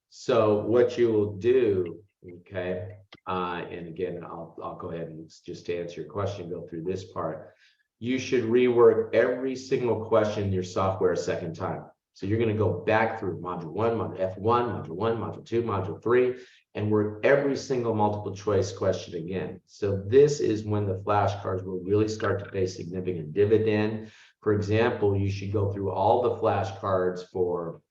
So what you will do, okay, and again, I'll go ahead and just to answer your question, go through this part. You should rework every single question in your software a second time. So you're going to go back through module 1, module F1, module 1, module 2, module 3, and work every single multiple choice question again. So this is when the flashcards will really start to pay significant dividend. For example, you should go through all the flashcards for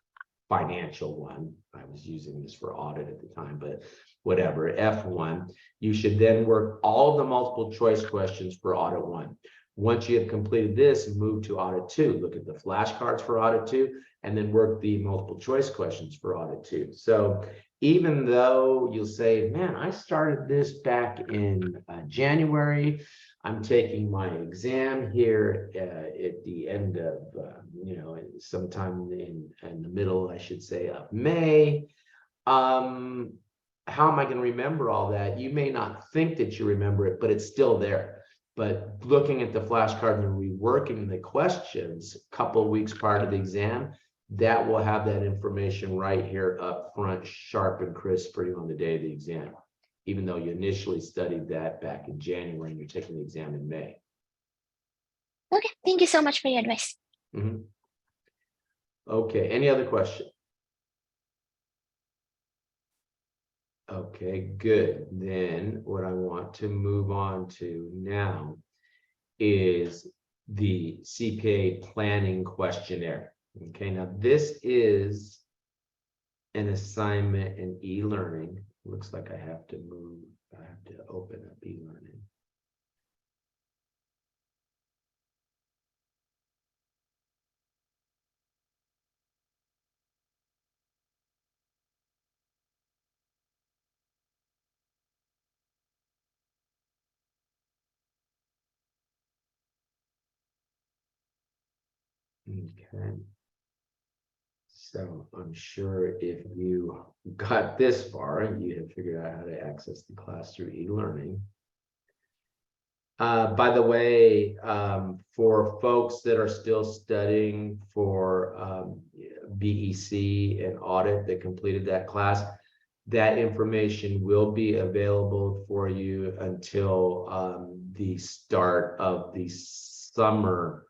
financial one. I was using this for audit at the time, but whatever, F1. You should then work all the multiple choice questions for audit 1. Once you have completed this, move to audit 2. Look at the flashcards for audit 2, and then work the multiple choice questions for audit 2. So even though you'll say, man, I started this back in January, I'm taking my exam here at the end of, sometime in the middle, I should say, of May. How am I going to remember all that? You may not think that you remember it, but it's still there. But looking at the flashcard and reworking the questions a couple of weeks prior to the exam, that will have that information right here up front, sharp and crisp for you on the day of the exam, even though you initially studied that back in January and you're taking the exam in May. Okay, thank you so much for your advice. Mm-hmm. Okay, any other question? Okay, good. Then what I want to move on to now is the CPA planning questionnaire. Okay, now this is an assignment in e-learning. Looks like I have to open up e-learning. Okay. So I'm sure if you got this far, you have figured out how to access the class through e-learning. By the way, for folks that are still studying for BEC and audit that completed that class, that information will be available for you until the start of the summer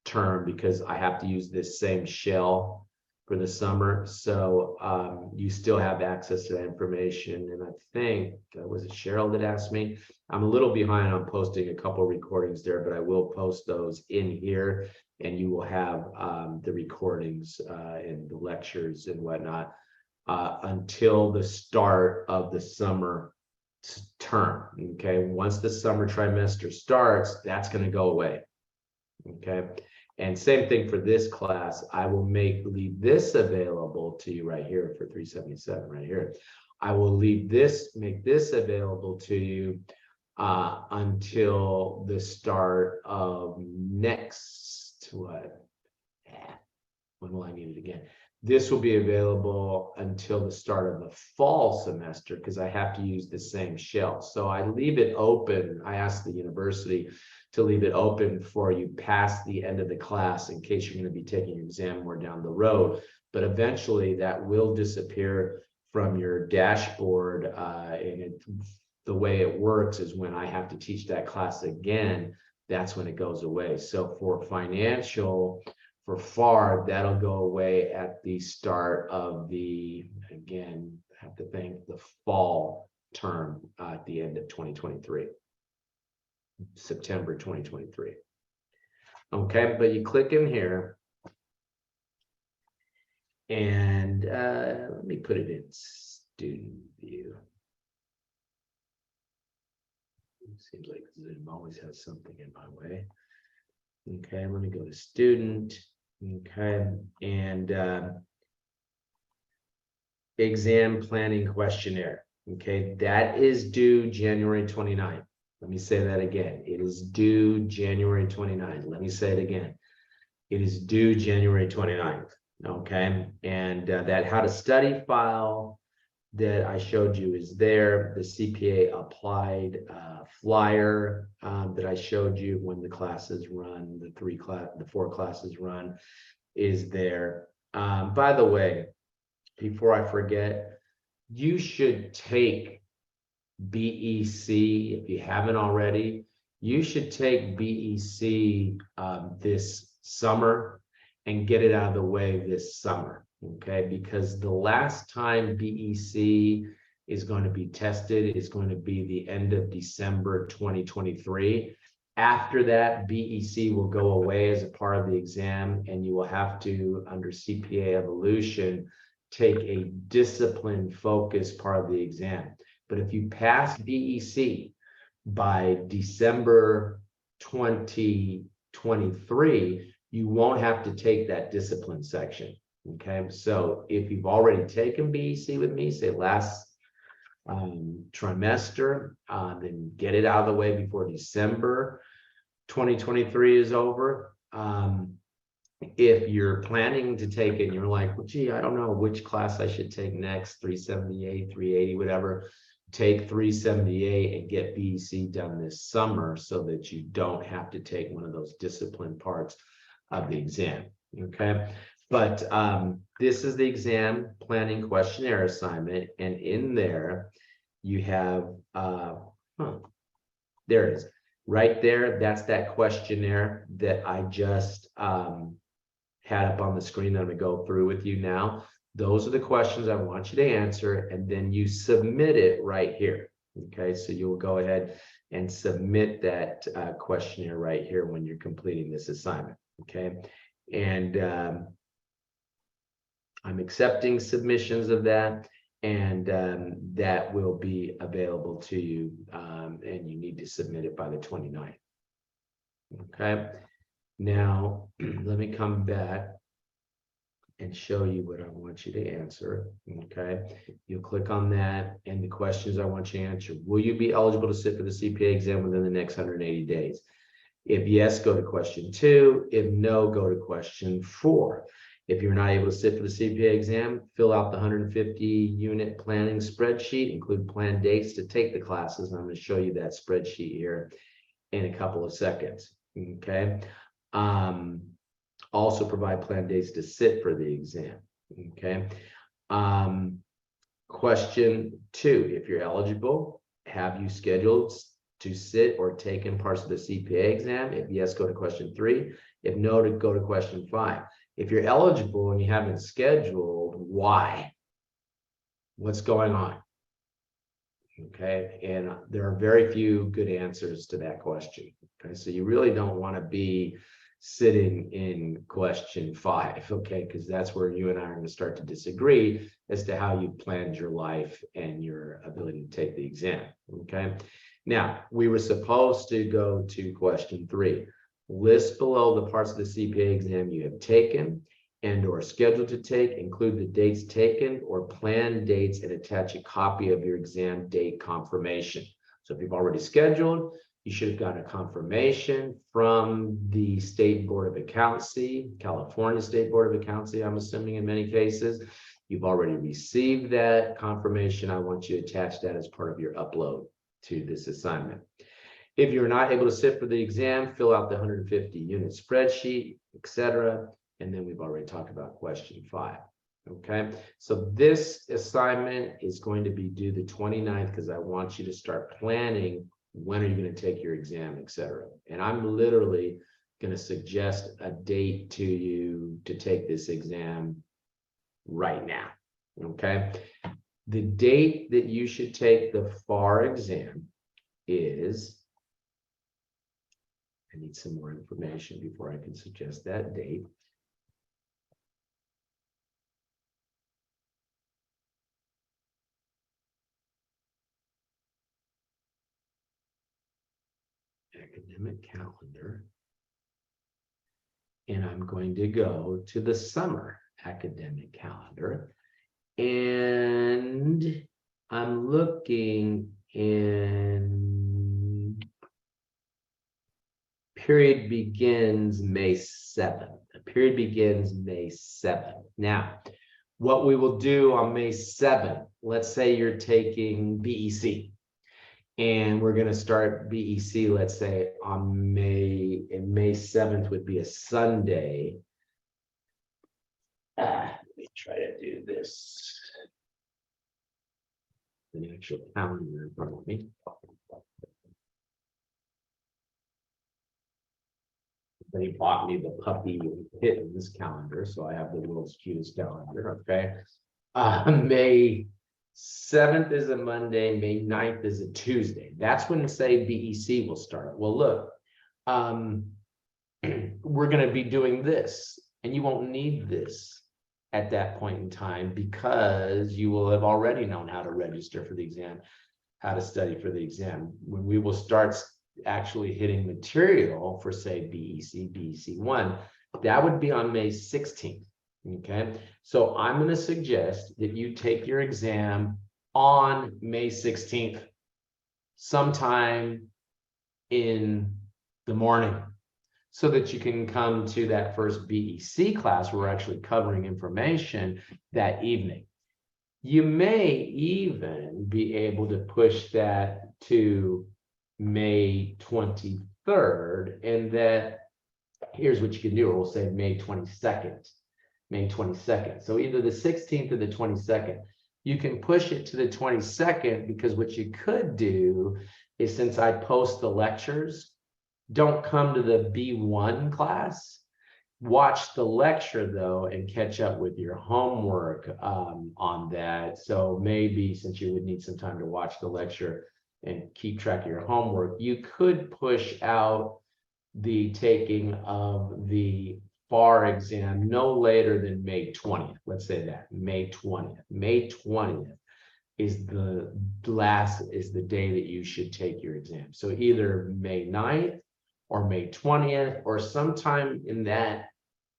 term, because I have to use this same shell for the summer. So you still have access to that information. And I think, was it Cheryl that asked me? I'm a little behind on posting a couple recordings there, but I will post those in here, and you will have the recordings and the lectures and whatnot until the start of the summer term. Okay, once the summer trimester starts, that's going to go away. Okay, and same thing for this class. I will leave this available to you right here for 377 right here. I will make this available to you until the start of next, when will I need it again? This will be available until the start of the fall semester, because I have to use the same shell. So I leave it open. I asked the university to leave it open for you past the end of the class in case you're going to be taking your exam more down the road. But eventually that will disappear from your dashboard. The way it works is when I have to teach that class again, that's when it goes away. So for For FAR, that'll go away at the start of the, again, I have to think, the fall term at the end of 2023. September 2023. Okay, but you click in here and let me put it in student view. It seems like Zoom always has something in my way. Okay, let me go to student. Okay, and exam planning questionnaire. Okay, that is due January 29th. Let me say that again. It is due January 29th. Let me say it again. It is due January 29th. Okay, and that how to study file that I showed you is there. The CPA applied flyer that I showed you when the classes run, the 4 classes run is there. By the way, before I forget, you should take BEC if you haven't already. You should take BEC this summer and get it out of the way this summer. Okay, because the last time BEC is going to be tested is going to be the end of December 2023. After that, BEC will go away as a part of the exam, and you will have to, under CPA Evolution, take a discipline focused part of the exam. But if you pass BEC by December 2023, you won't have to take that discipline section. Okay, so if you've already taken BEC with me, say last trimester, then get it out of the way before December 2023 is over. If you're planning to take it and you're like, well, gee, I don't know which class I should take next, 378, 380, whatever, take 378 and get BEC done this summer so that you don't have to take one of those discipline parts of the exam. Okay. But this is the exam planning questionnaire assignment, and in there you have there it is right there. That's that questionnaire that I just had up on the screen that I'm gonna go through with you now. Those are the questions I want you to answer, and then you submit it right here. Okay, so you'll go ahead and submit that questionnaire right here when you're completing this assignment. Okay, and I'm accepting submissions of that, and that will be available to you, and you need to submit it by the 29th. Okay, now let me come back and show you what I want you to answer. Okay, you'll click on that, and the questions I want you to answer. Will you be eligible to sit for the CPA exam within the next 180 days? If yes, go to question 2. If no, go to question 4. If you're not able to sit for the CPA exam, fill out the 150 unit planning spreadsheet, include planned dates to take the classes. And I'm going to show you that spreadsheet here in a couple of seconds. Okay. Also provide planned dates to sit for the exam. Okay. Question 2, if you're eligible, have you scheduled to sit or taken parts of the CPA exam? If yes, go to question 3. If no, to go to question 5. If you're eligible and you haven't scheduled, why? What's going on? Okay, and there are very few good answers to that question. Okay, so you really don't want to be sitting in question 5, okay, because that's where you and I are going to start to disagree as to how you planned your life and your ability to take the exam. Okay, now we were supposed to go to question 3. List below the parts of the CPA exam you have taken and or scheduled to take, include the dates taken or planned dates, and attach a copy of your exam date confirmation. So if you've already scheduled, you should have gotten a confirmation from the State Board of Accountancy, California State Board of Accountancy, I'm assuming in many cases. You've already received that confirmation. I want you to attach that as part of your upload to this assignment. If you're not able to sit for the exam, fill out the 150 unit spreadsheet, etc. And then we've already talked about question 5. Okay, so this assignment is going to be due the 29th because I want you to start planning when are you going to take your exam, etc. And I'm literally going to suggest a date to you to take this exam right now. Okay. The date that you should take the FAR exam is, I need some more information before I can suggest that date. Academic calendar. And I'm going to go to the summer academic calendar. And I'm looking in period begins May 7th. The period begins May 7th. Now, what we will do on May 7th, let's say you're taking BEC. And we're going to start BEC, let's say on May 7th would be a Sunday. Let me try to do this. The actual calendar in front of me. They bought me the puppy kittens calendar, so I have the world's cutest calendar. Okay. May 7th is a Monday, May 9th is a Tuesday. That's when, say, BEC will start. Well, look, we're going to be doing this, and you won't need this at that point in time because you will have already known how to register for the exam, how to study for the exam. When we will start actually hitting material for, say, BEC, BEC1, that would be on May 16th. Okay, so I'm going to suggest that you take your exam on May 16th, sometime in the morning, so that you can come to that first BEC class where we're actually covering information that evening. You may even be able to push that to May 23rd, and that here's what you can do, or we'll say May 22nd. May 22nd. So either the 16th or the 22nd. You can push it to the 22nd because what you could do is, since I post the lectures, don't come to the B1 class. Watch the lecture though and catch up with your homework on that. So maybe, since you would need some time to watch the lecture and keep track of your homework, you could push out the taking of the FAR exam no later than May 20th. Let's say that May 20th. May 20th is the day that you should take your exam. So either May 9th or May 20th, or sometime in that,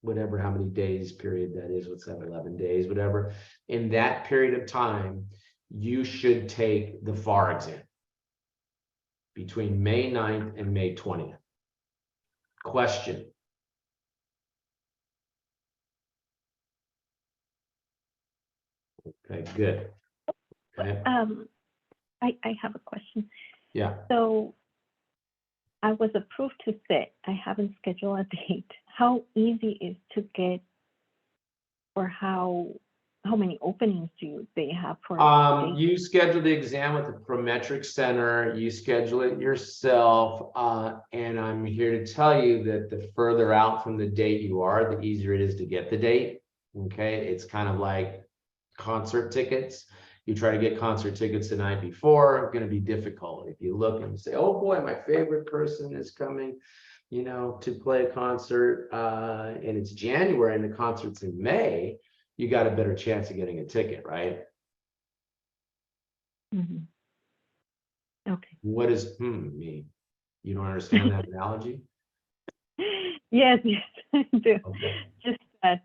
whatever, how many days period that is, what's that, 11 days, whatever. In that period of time, you should take the FAR exam between May 9th and May 20th. Question. Okay, good. Okay. I have a question. Yeah. So I was approved to sit. I haven't scheduled a date. How easy is to get, or how many openings do they have for? You schedule the exam with the Prometric Center. You schedule it yourself, and I'm here to tell you that the further out from the date you are, the easier it is to get the date. Okay, it's kind of like concert tickets. You try to get concert tickets the night before, it's going to be difficult. If you look and say, oh boy, my favorite person is coming, you know, to play a concert, and it's January and the concert's in May, you got a better chance of getting a ticket, right? Mm-hmm. Okay. What does mean? You don't understand that analogy? Yes, I do. Okay. Just that,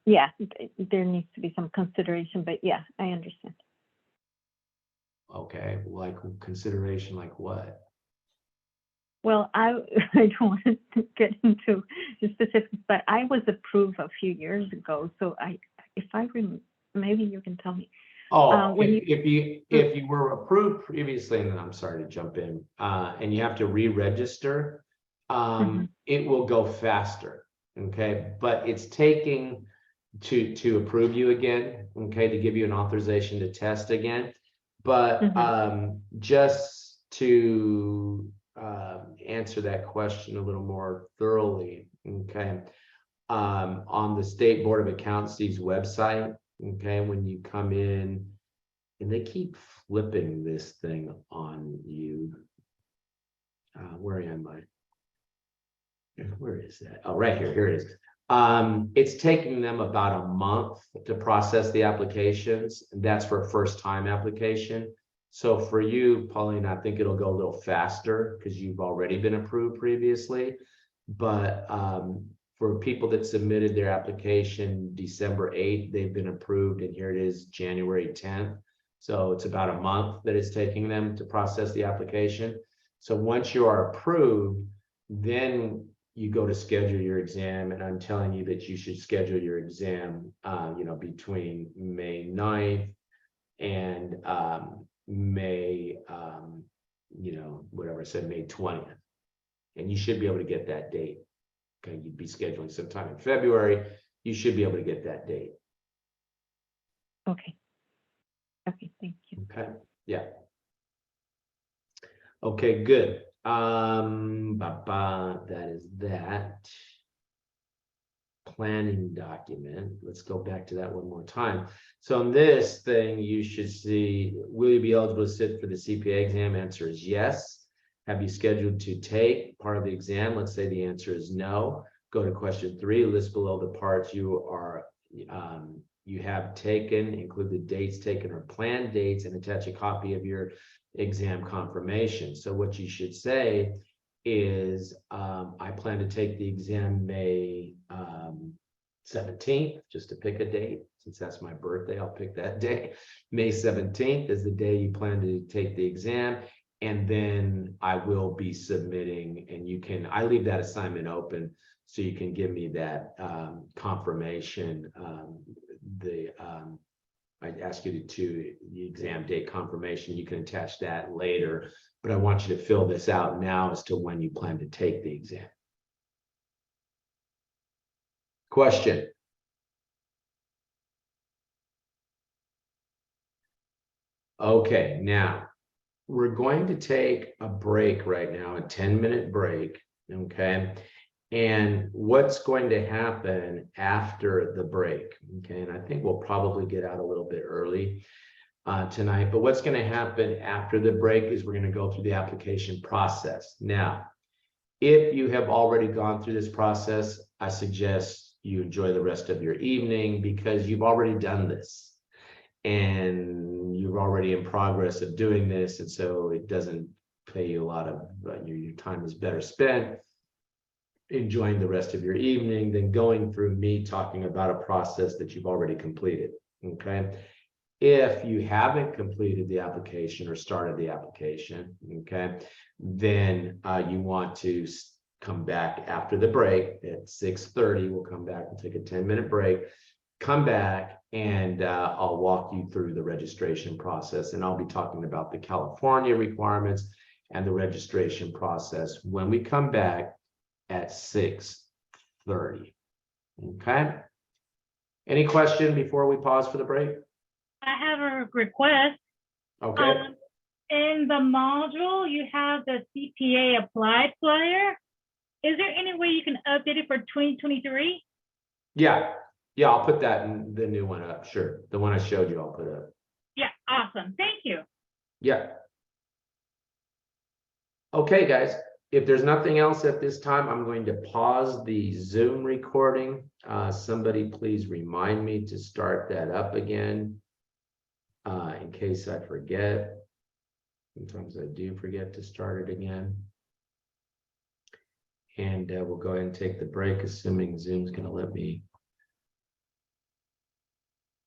yeah, there needs to be some consideration, but yeah, I understand. Okay, like consideration, like what? Well, I don't want to get into the specifics, but I was approved a few years ago, so maybe you can tell me. Oh, when if you were approved previously, and then I'm sorry to jump in, and you have to re-register, it will go faster. Okay, but it's taking to approve you again, okay, to give you an authorization to test again. But just to answer that question a little more thoroughly, okay? On the State Board of Accountancy's website, okay, when you come in, and they keep flipping this thing on you. Where am I? Where is that? Oh, right here. Here it is. It's taking them about a month to process the applications, and that's for a first-time application. So for you, Pauline, I think it'll go a little faster because you've already been approved previously. But for people that submitted their application December 8th, they've been approved, and here it is January 10th. So it's about a month that it's taking them to process the application. So once you are approved, then you go to schedule your exam, and I'm telling you that you should schedule your exam, between May 9th and May, whatever I said, May 20th. And you should be able to get that date. Okay, you'd be scheduling sometime in February. You should be able to get that date. Okay. Okay, thank you. Okay, yeah. Okay, good. That is that. Planning document. Let's go back to that one more time. So in this thing, you should see, will you be eligible to sit for the CPA exam? Answer is yes. Have you scheduled to take part of the exam? Let's say the answer is no. Go to question 3, list below the parts you have taken, include the dates taken or planned dates, and attach a copy of your exam confirmation. So what you should say is, I plan to take the exam May 17th, just to pick a date. Since that's my birthday, I'll pick that day. May 17th is the day you plan to take the exam. And then I will be submitting, and I leave that assignment open so you can give me that confirmation. I'd ask you to the exam date confirmation. You can attach that later, but I want you to fill this out now as to when you plan to take the exam. Question? Okay, now we're going to take a break right now, a 10-minute break, okay? And what's going to happen after the break, okay? And I think we'll probably get out a little bit early tonight, but what's going to happen after the break is we're going to go through the application process. Now, if you have already gone through this process, I suggest you enjoy the rest of your evening because you've already done this and you're already in progress of doing this. And so it doesn't pay you a lot of, your time is better spent enjoying the rest of your evening than going through me talking about a process that you've already completed, okay? If you haven't completed the application or started the application, okay, then you want to come back after the break at 6:30. We'll come back and take a 10-minute break, come back, and I'll walk you through the registration process, and I'll be talking about the California requirements and the registration process when we come back at 6:30. Okay. Any question before we pause for the break? I have a request. Okay. In the module, you have the CPA applied flyer. Is there any way you can update it for 2023? Yeah, I'll put that in the new one up. Sure. The one I showed you, I'll put up. Yeah, awesome. Thank you. Yeah. Okay, guys. If there's nothing else at this time, I'm going to pause the Zoom recording. Somebody please remind me to start that up again in case I forget. Sometimes I do forget to start it again. And we'll go ahead and take the break, assuming Zoom's going to let me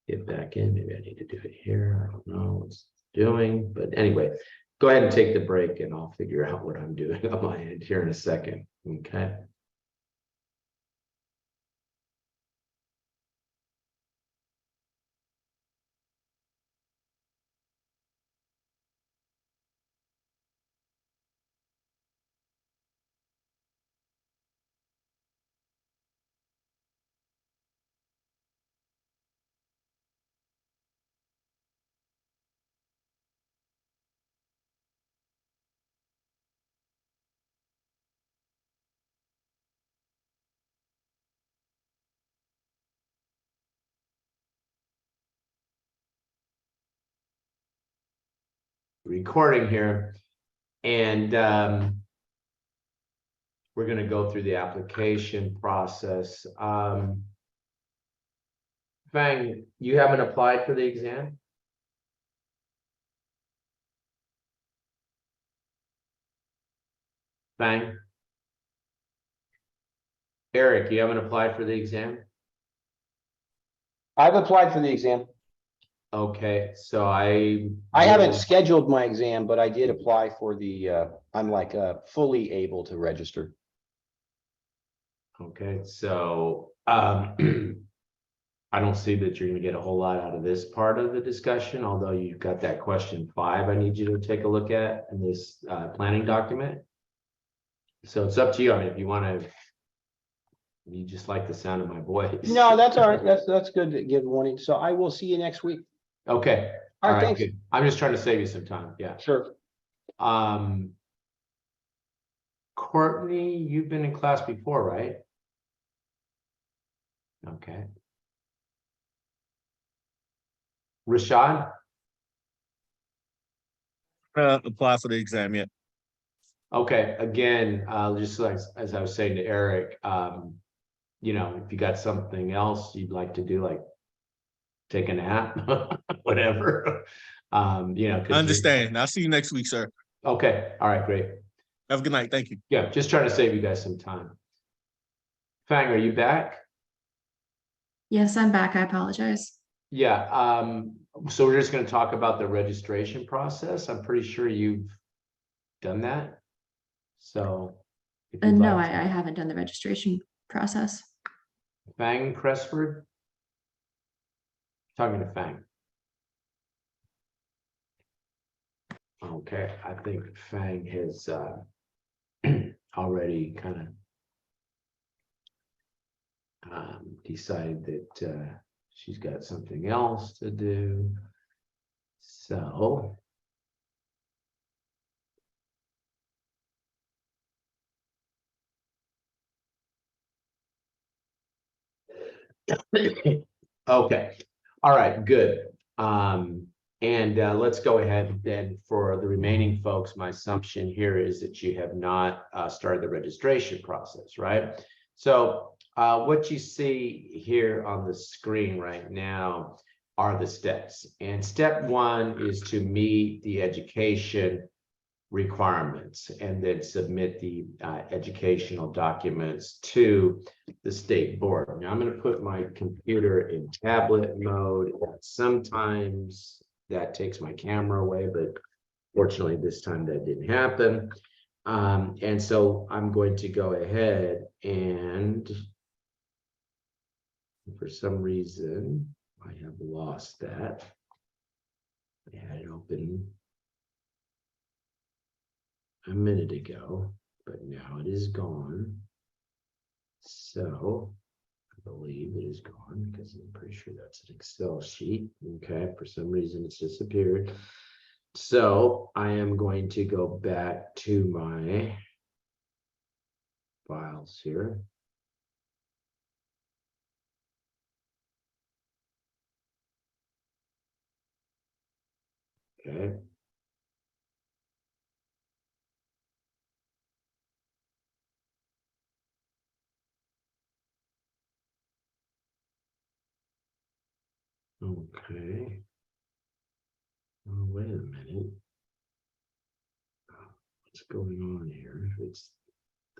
get back in. Maybe I need to do it here. I don't know what it's doing, but anyway, go ahead and take the break and I'll figure out what I'm doing on my end here in a second. Okay. recording here. And we're going to go through the application process. Fang, you haven't applied for the exam? Fang? Eric, you haven't applied for the exam? I've applied for the exam. Okay, so I haven't scheduled my exam, but I did apply for the, I'm like, fully able to register. Okay, so I don't see that you're gonna get a whole lot out of this part of the discussion, although you've got that question 5 I need you to take a look at in this planning document. So it's up to you. I mean, if you want to, you just like the sound of my voice. No, that's all right. That's good to give warning. So I will see you next week. Okay, All all right, right, thanks. good. I'm just trying to save you some time, yeah. Sure. Courtney, you've been in class before, right? Okay. Rashad? Apply for the exam yet. Okay, again, just like as I was saying to Eric, you know, if you got something else you'd like to do, like take a nap, whatever, you know. 'cause I understand. I'll see you next week, sir. Okay, all right, great. Have a good night. Thank you. Yeah, just trying to save you guys some time. Fang, are you back? Yes, I'm back. I apologize. Yeah, so we're just gonna talk about the registration process. I'm pretty sure you've done that. So. if you'd No, like to- I haven't done the registration process. Fang Cresford? Talking to Fang. Okay, I think Fang has already kind of decided that she's got something else to do. So. Okay, all right, good. And let's go ahead then for the remaining folks. My assumption here is that you have not started the registration process, right? So what you see here on the screen right now are the steps. And step 1 is to meet the education requirements and then submit the educational documents to the state board. Now I'm going to put my computer in tablet mode. Sometimes that takes my camera away, but fortunately this time that didn't happen. And so I'm going to go ahead and for some reason I have lost that. I had it open a minute ago, but now it is gone. So I believe it is gone because I'm pretty sure that's an Excel sheet. Okay, for some reason it's disappeared. So I am going to go back to my files here. Okay. Okay. Oh, wait a minute. What's going on here? It's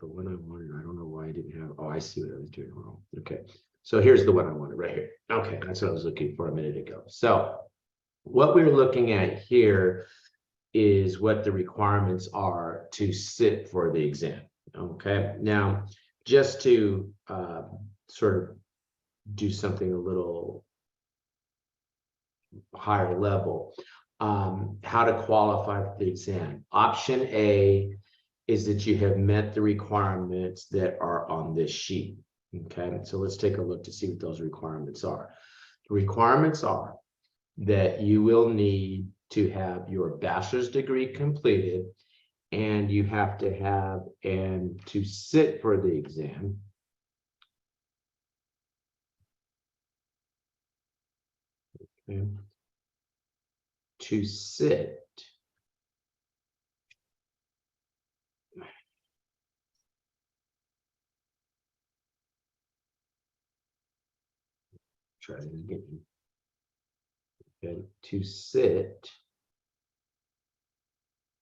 the one I wanted. I don't know why I didn't have. Oh, I see what I was doing wrong. Okay. So here's the one I wanted right here. Okay, that's what I was looking for a minute ago. So what we're looking at here is what the requirements are to sit for the exam. Okay, now just to sort of do something a little higher level, how to qualify for the exam. Option A is that you have met the requirements that are on this sheet. Okay, so let's take a look to see what those requirements are. The requirements are that you will need to have your bachelor's degree completed, and you have to have, and to sit for the exam, okay, to sit, Try it again. Okay, to sit.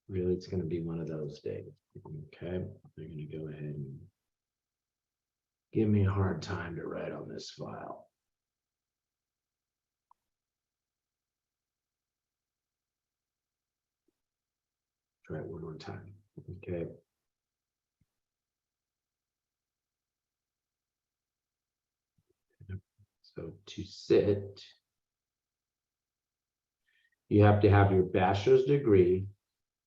Really, it's going to be one of those days. Okay, they're going to go ahead and give me a hard time to write on this file. Try it one more time. Okay. So to sit, you have to have your bachelor's degree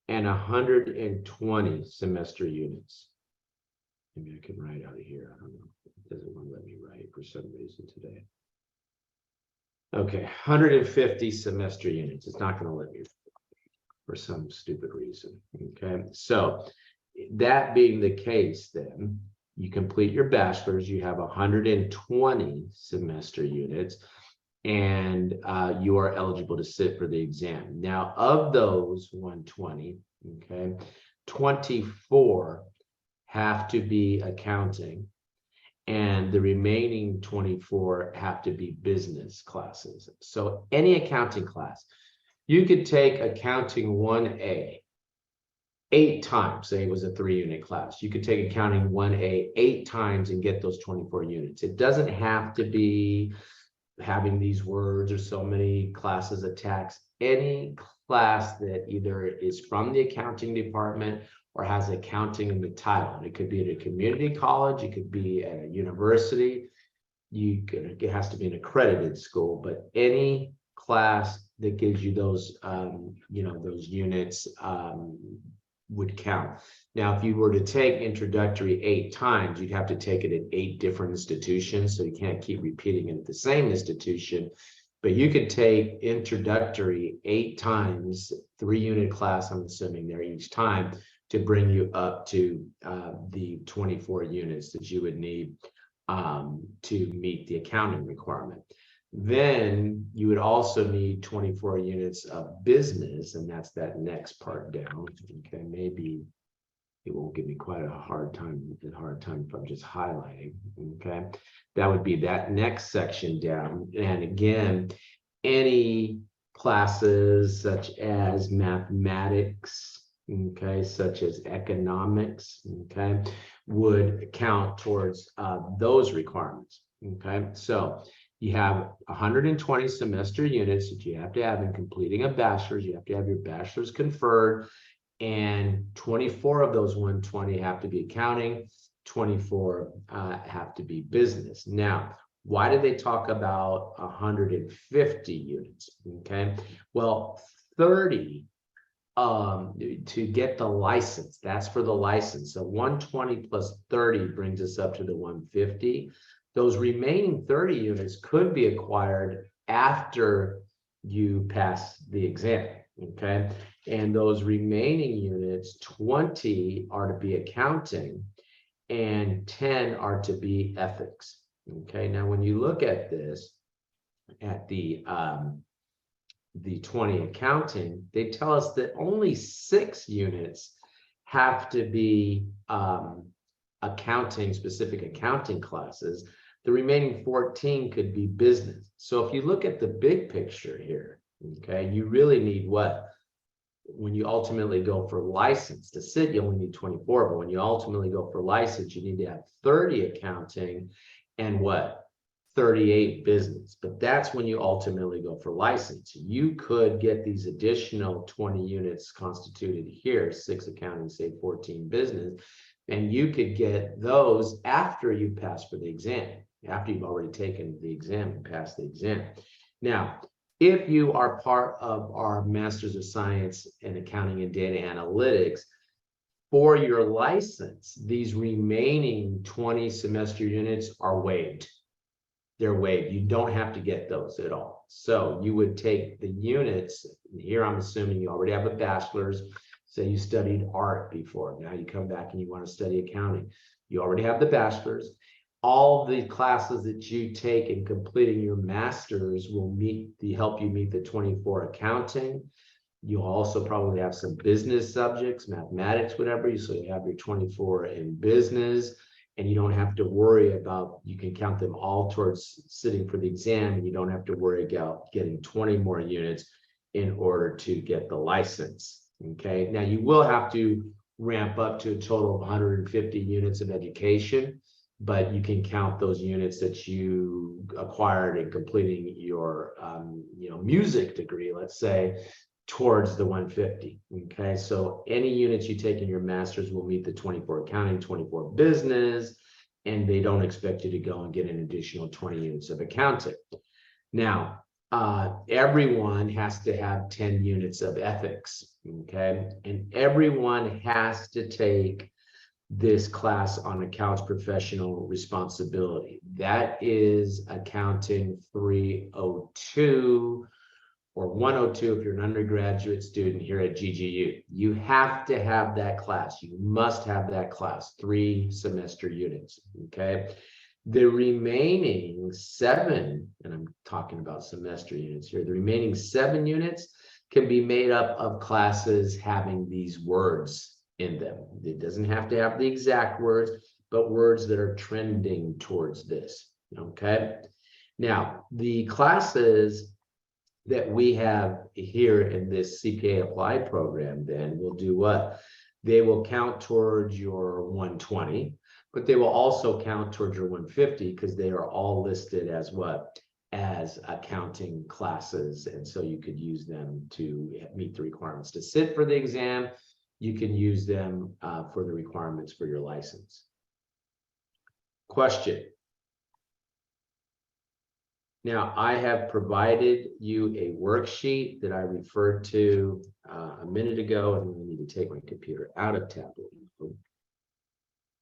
and 120 semester units. Maybe I can write out of here. I don't know. It doesn't want to let me write for some reason today. Okay, 150 semester units. It's not going to let me for some stupid reason. Okay, so that being the case, then you complete your bachelor's, you have 120 semester units, and you are eligible to sit for the exam. Now, of those 120, okay, 24 have to be accounting, and the remaining 24 have to be business classes. So any accounting class, you could take accounting 1A 8 times, say it was a 3-unit class. You could take accounting 1A 8 times and get those 24 units. It doesn't have to be having these words or so many classes attached. Any class that either is from the accounting department or has accounting in the title. It could be at a community college, it could be at a university, it has to be an accredited school, but any class that gives you those those units would count. Now, if you were to take introductory 8 times, you'd have to take it at 8 different institutions, so you can't keep repeating it at the same institution. But you could take introductory 8 times, 3-unit class, I'm assuming there each time, to bring you up to the 24 units that you would need to meet the accounting requirement. Then you would also need 24 units of business, and that's that next part down. Okay, maybe it won't give me quite a hard time if I'm just highlighting. Okay, that would be that next section down. And again, any classes such as mathematics, okay, such as economics, okay, would count towards those requirements. Okay, so you have 120 semester units that you have to have in completing a bachelor's. You have to have your bachelor's conferred, and 24 of those 120 have to be accounting, 24 have to be business. Now, why did they talk about 150 units? Okay, well, 30 to get the license. That's for the license. So 120 plus 30 brings us up to the 150. Those remaining 30 units could be acquired after you pass the exam, okay? And those remaining units, 20 are to be accounting and 10 are to be ethics, okay? Now, when you look at this, at the 20 accounting, they tell us that only 6 units have to be specific accounting classes. The remaining 14 could be business. So if you look at the big picture here, okay, you really need what? When you ultimately go for license to sit, you only need 24, but when you ultimately go for license, you need to have 30 accounting and what? 38 business. But that's when you ultimately go for license. You could get these additional 20 units constituted here, 6 accounting, say 14 business, and you could get those after you pass for the exam, after you've already taken the exam and passed the exam. Now, if you are part of our Masters of Science in Accounting and Data Analytics, for your license, these remaining 20 semester units are waived. They're waived. You don't have to get those at all. So you would take the units, here I'm assuming you already have a bachelor's, say you studied art before, now you come back and you want to study accounting. You already have the bachelor's. All the classes that you take in completing your master's will help you meet the 24 accounting. You'll also probably have some business subjects, mathematics, whatever. So you have your 24 in business. and you don't have to worry about, you can count them all towards sitting for the exam, and you don't have to worry about getting 20 more units in order to get the license. Okay, now you will have to ramp up to a total of 150 units of education, but you can count those units that you acquired in completing your music degree, let's say, towards the 150. Okay, so any units you take in your master's will meet the 24 accounting, 24 business, and they don't expect you to go and get an additional 20 units of accounting. Now, everyone has to have 10 units of ethics. Okay, and everyone has to take this class on accounts professional responsibility. That is accounting 302 or 102 if you're an undergraduate student here at GGU. You have to have that class. You must have that class, 3 semester units. Okay, the remaining 7, and I'm talking about semester units here, the remaining 7 units can be made up of classes having these words in them. It doesn't have to have the exact words, but words that are trending towards this. Okay, now the classes that we have here in this CPA Applied program then will do what? They will count towards your 120, but they will also count towards your 150 because they are all listed as what? As accounting classes. And so you could use them to meet the requirements to sit for the exam. You can use them for the requirements for your license. Question. Now, I have provided you a worksheet that I referred to a minute ago, and I need to take my computer out of tablet mode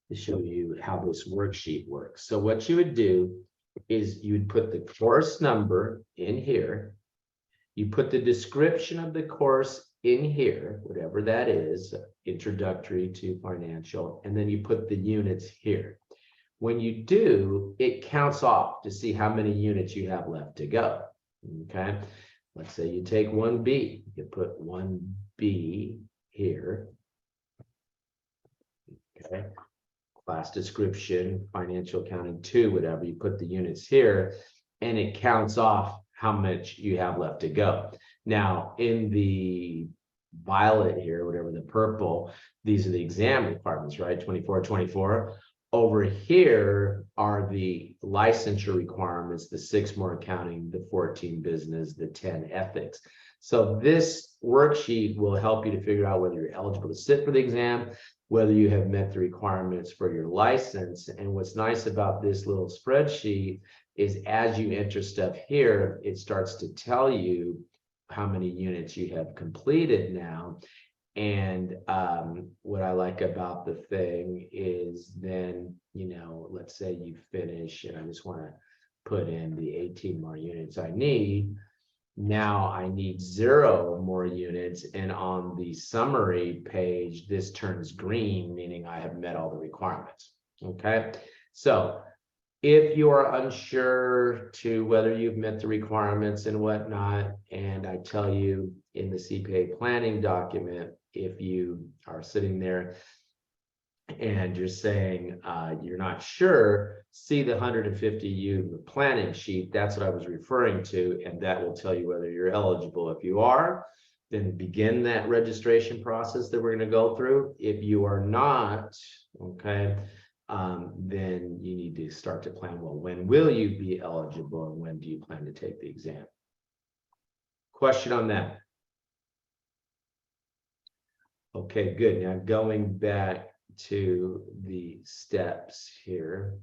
to show you how this worksheet works. So what you would do is you would put the course number in here. You put the description of the course in here, whatever that is, introductory to financial, and then you put the units here. When you do, it counts off to see how many units you have left to go. Okay, let's say you take 1B, you put 1B here. Okay, class description, financial accounting 2, whatever, you put the units here, and it counts off how much you have left to go. Now, in the violet here, whatever the purple, these are the exam requirements, right? 24, 24. Over here are the licensure requirements, the 6 more accounting, the 14 business, the 10 ethics. So this worksheet will help you to figure out whether you're eligible to sit for the exam, whether you have met the requirements for your license. And what's nice about this little spreadsheet is as you enter stuff here, it starts to tell you how many units you have completed now. And what I like about the thing is then, you know, let's say you finish and I just want to put in the 18 more units I need. Now I need 0 more units. And on the summary page, this turns green, meaning I have met all the requirements. Okay, so if you are unsure to whether you've met the requirements and whatnot, and I tell you in the CPA planning document, if you are sitting there and you're saying you're not sure, see the 150U planning sheet. That's what I was referring to, and that will tell you whether you're eligible. If you are, then begin that registration process that we're going to go through. If you are not, okay, then you need to start to plan, well, when will you be eligible and when do you plan to take the exam? Question on that? Okay, good. Now going back to the steps here.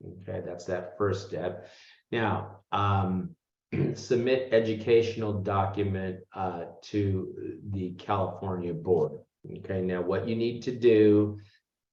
Okay, that's that first step. Now, submit educational document to the California board. Okay, now what you need to do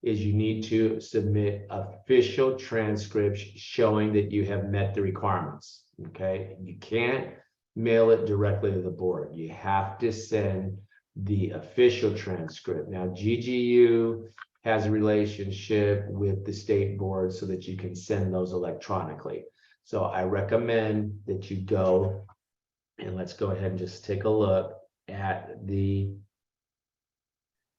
is you need to submit official transcripts showing that you have met the requirements. Okay, you can't mail it directly to the board. You have to send the official transcript. Now, GGU has a relationship with the state board so that you can send those electronically. So I recommend that you go and let's go ahead and just take a look at the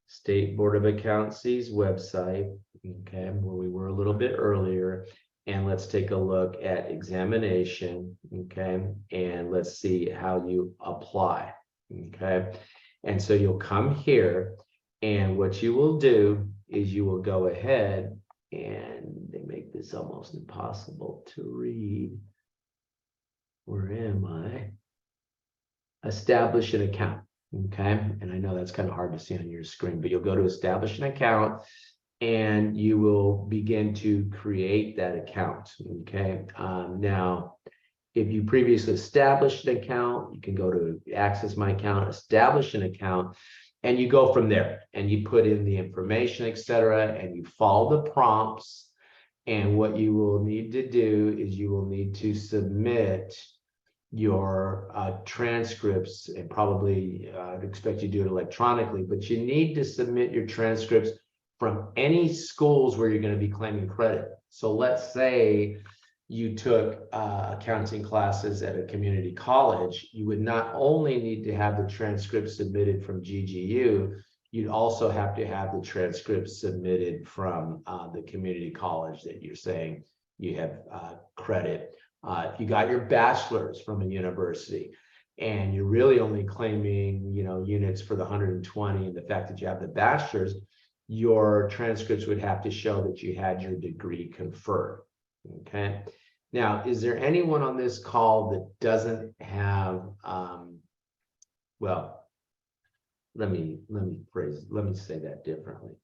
State Board of Accountancy's website, okay, where we were a little bit earlier. And let's take a look at examination, okay? And let's see how you apply, okay? And so you'll come here, and what you will do is you will go ahead, and they make this almost impossible to read. Where am I? Establish an account, okay? And I know that's kind of hard to see on your screen, but you'll go to establish an account, and you will begin to create that account, okay? Now, if you previously established an account, you can go to access my account, establish an account, and you go from there, and you put in the information, etc., and you follow the prompts. And what you will need to do is you will need to submit your transcripts, and probably I'd expect you to do it electronically, but you need to submit your transcripts from any schools where you're going to be claiming credit. So let's say you took accounting classes at a community college, you would not only need to have the transcript submitted from GGU, you'd also have to have the transcript submitted from the community college that you're saying you have credit. If you got your bachelor's from a university and you're really only claiming, units for the 120, and the fact that you have the bachelor's, your transcripts would have to show that you had your degree conferred. Okay. Now, is there anyone on this call that doesn't have, well, let me say that differently.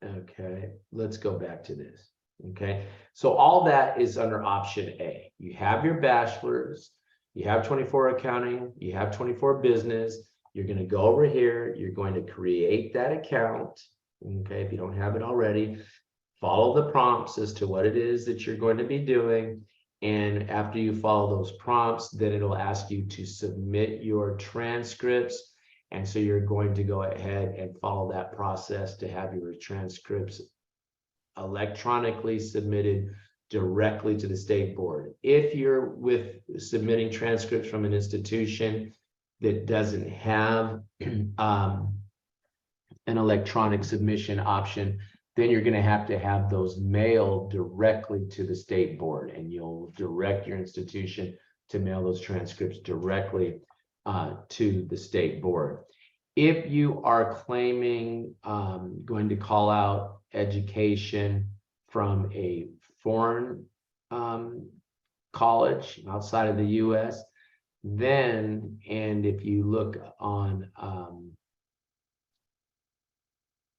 Okay, let's go back to this. Okay, so all that is under option A. You have your bachelor's, you have 24 accounting, you have 24 business. You're going to go over here, you're going to create that account. Okay, if you don't have it already, follow the prompts as to what it is that you're going to be doing. And after you follow those prompts, then it'll ask you to submit your transcripts. And so you're going to go ahead and follow that process to have your transcripts electronically submitted directly to the state board. If you're with submitting transcripts from an institution that doesn't have an electronic submission option, then you're going to have those mailed directly to the state board, and you'll direct your institution to mail those transcripts directly to the state board. If you are claiming, going to call out education from a foreign college outside of the US, then, and if you look on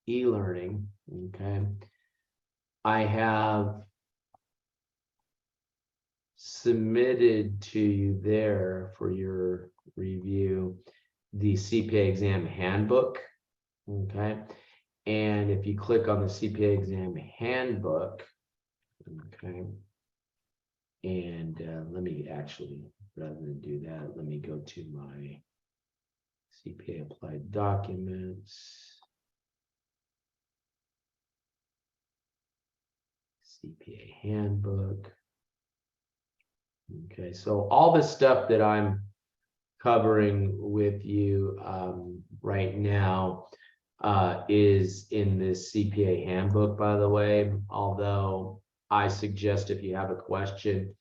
e-learning, okay, I have submitted to you there for your review the CPA exam handbook, okay, and if you click on the CPA exam handbook, okay, and let me actually, rather than do that, let me go to my CPA applied documents, CPA handbook. Okay, so all this stuff that I'm covering with you right now is in this CPA handbook, by the way, although I suggest if you have a question,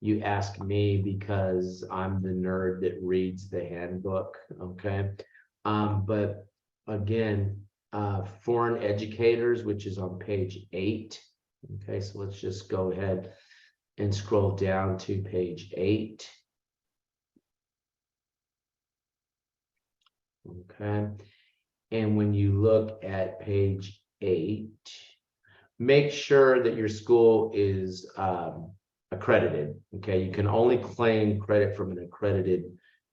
you ask me, because I'm the nerd that reads the handbook, okay? But again, foreign educators, which is on page 8, okay, so let's just go ahead and scroll down to page 8. Okay, and when you look at page 8, make sure that your school is accredited. Okay, you can only claim credit from an accredited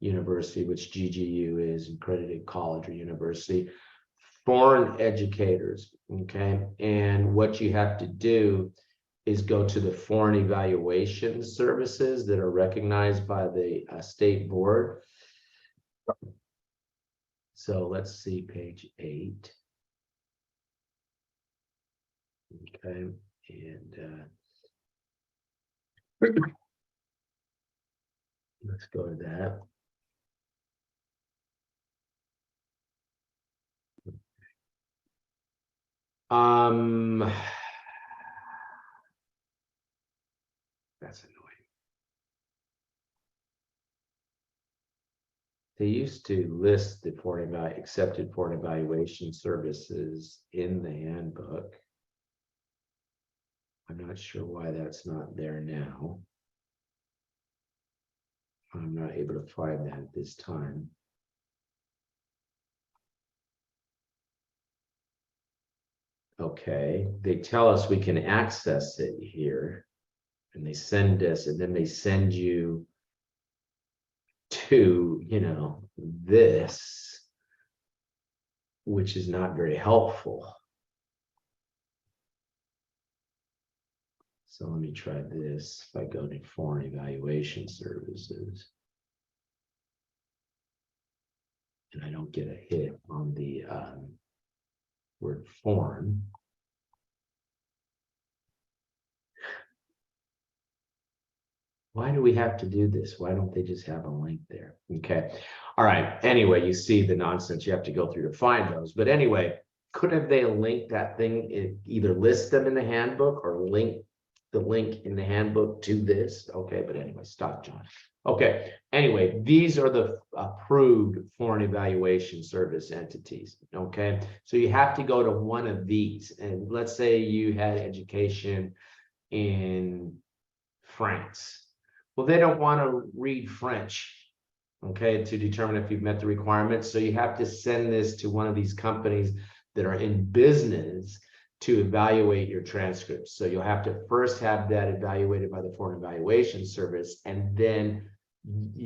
university, which GGU is, accredited college or university. Foreign educators, okay, and what you have to do is go to the foreign evaluation services that are recognized by the state board. So let's see page 8. Okay, and let's go to that. That's annoying. They used to list the accepted foreign evaluation services in the handbook. I'm not sure why that's not there now. I'm not able to find that at this time. Okay, they tell us we can access it here. And they send us, and then they send you to, this, which is not very helpful. So let me try this. If I go to foreign evaluation services, and I don't get a hit on the word foreign. Why do we have to do this? Why don't they just have a link there? Okay. All right. Anyway, you see the nonsense you have to go through to find those. But anyway, couldn't they link that thing, either list them in the handbook or link the link in the handbook to this? Okay, but anyway, stop, John. Okay. Anyway, these are the approved foreign evaluation service entities. Okay. So you have to go to one of these. And let's say you had education in France. Well, they don't want to read French, okay, to determine if you've met the requirements. So you have to send this to one of these companies that are in business to evaluate your transcripts. So you'll have to first have that evaluated by the Foreign Evaluation Service, and then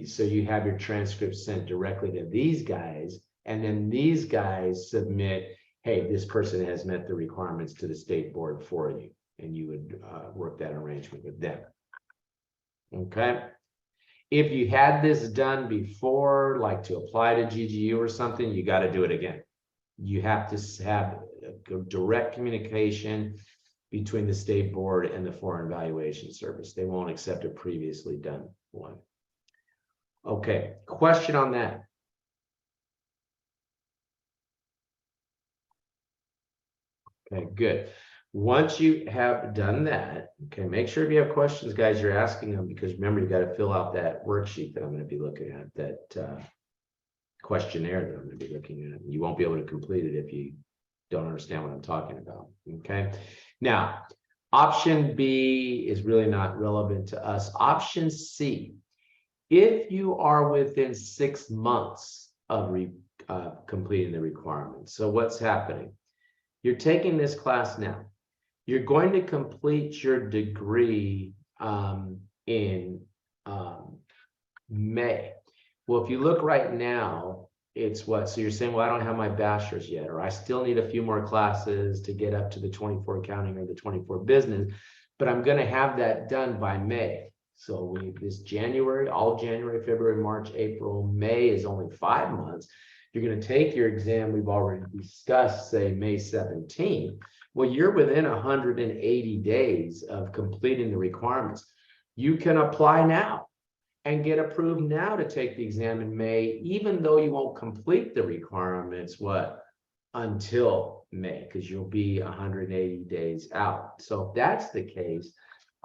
so you have your transcripts sent directly to these guys, and then these guys submit, hey, this person has met the requirements to the state board for you, and you would work that arrangement with them. Okay. If you had this done before, like to apply to GGU or something, you got to do it again. You have to have a direct communication between the state board and the Foreign Evaluation Service. They won't accept a previously done one. Okay, question on that. Okay, good. Once you have done that, okay, make sure if you have questions, guys, you're asking them, because remember, you got to fill out that worksheet that I'm going to be looking at, that questionnaire that I'm going to be looking at. You won't be able to complete it if you don't understand what I'm talking about. Okay. Now, option B is really not relevant to us. Option C, if you are within 6 months of completing the requirements. So what's happening? You're taking this class now. You're going to complete your degree in May. Well, if you look right now, it's what? So you're saying, well, I don't have my bachelor's yet, or I still need a few more classes to get up to the 24 accounting or the 24 business, but I'm going to have that done by May. So this January, all January, February, March, April, May is only 5 months. You're going to take your exam we've already discussed, say May 17th. Well, you're within 180 days of completing the requirements. You can apply now and get approved now to take the exam in May, even though you won't complete the requirements, until May, because you'll be 180 days out. So if that's the case,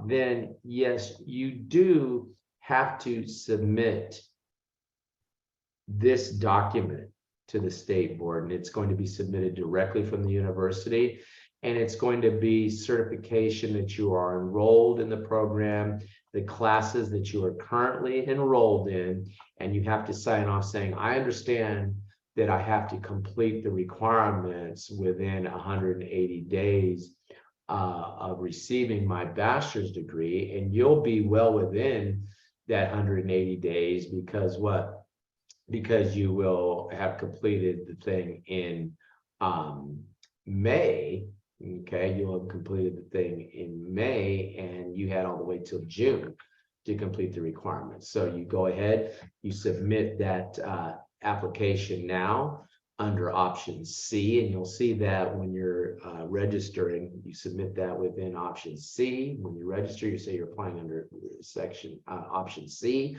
then yes, you do have to submit this document to the state board, and it's going to be submitted directly from the university. And it's going to be certification that you are enrolled in the program, the classes that you are currently enrolled in, and you have to sign off saying, I understand that I have to complete the requirements within 180 days of receiving my bachelor's degree, and you'll be well within that 180 days because what? Because you will have completed the thing in May. Okay, you'll have completed the thing in May, and you had all the way till June to complete the requirements. So you go ahead, you submit that application now under option C, and you'll see that when you're registering, you submit that within option C. When you register, you say you're applying under section option C.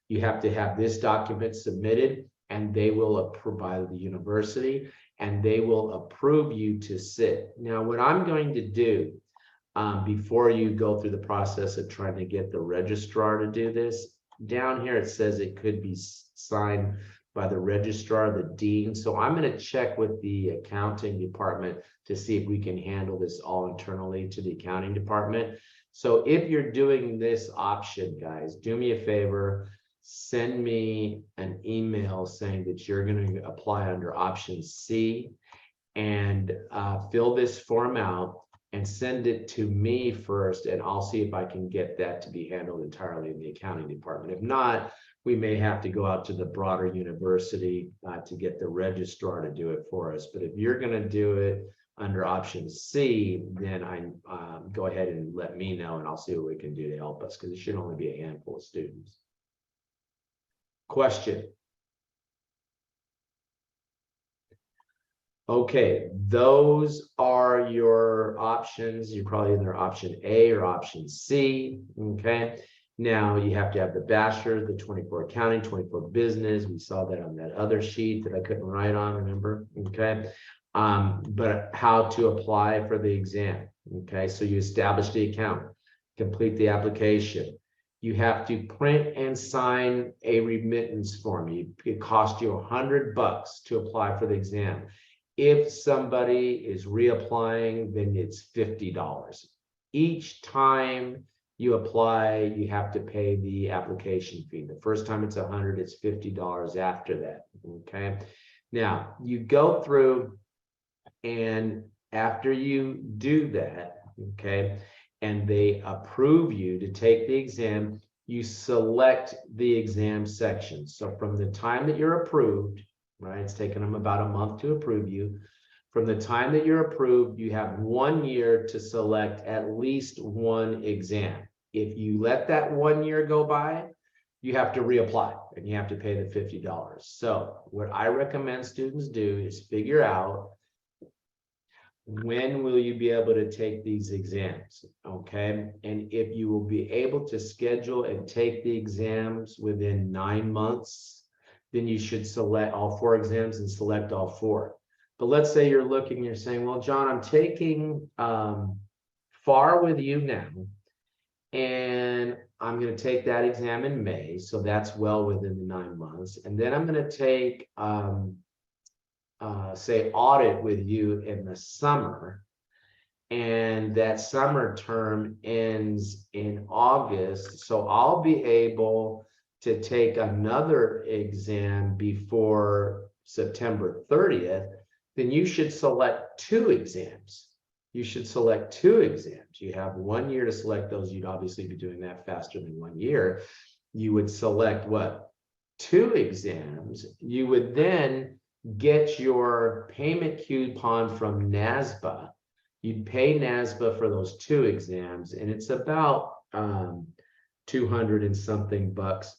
You have to have this document submitted, and they will provide the university. and they will approve you to sit. Now, what I'm going to do before you go through the process of trying to get the registrar to do this, down here it says it could be signed by the registrar, the dean. So I'm going to check with the accounting department to see if we can handle this all internally to the accounting department. So if you're doing this option, guys, do me a favor, send me an email saying that you're going to apply under option C, and fill this form out and send it to me first, and I'll see if I can get that to be handled entirely in the accounting department. If not, we may have to go out to the broader university to get the registrar to do it for us. But if you're going to do it under option C, then go ahead and let me know, and I'll see what we can do to help us, because it should only be a handful of students. Question. Okay, those are your options. You're probably in their option A or option C. Okay. Now you have to have the bachelor, the 24 accounting, 24 business. We saw that on that other sheet that I couldn't write on, remember? Okay. But how to apply for the exam. Okay. So you establish the account, complete the application. You have to print and sign a remittance form. It costs you $100 to apply for the exam. If somebody is reapplying, then it's $50. Each time you apply, you have to pay the application fee. The first time it's $100, it's $50 after that. Okay. Now you go through, and after you do that, okay, and they approve you to take the exam, you select the exam section. So from the time that you're approved, right, it's taken them about a month to approve you. From the time that you're approved, you have 1 year to select at least one exam. If you let that 1 year go by, you have to reapply and you have to pay the $50. So what I recommend students do is figure out, when will you be able to take these exams? Okay. And if you will be able to schedule and take the exams within 9 months, then you should select all 4 exams and select all 4. But let's say you're looking, you're saying, well, John, I'm taking FAR with you now, and I'm going to take that exam in May. So that's well within the 9 months. And then I'm going to take, say, audit with you in the summer. And that summer term ends in August. So I'll be able to take another exam before September 30th. Then you should select 2 exams. You should select 2 exams. You have 1 year to select those. You'd obviously be doing that faster than 1 year. You would select what? 2 exams. You would then get your payment coupon from NASBA. You'd pay NASBA for those 2 exams, and it's about 200 and something bucks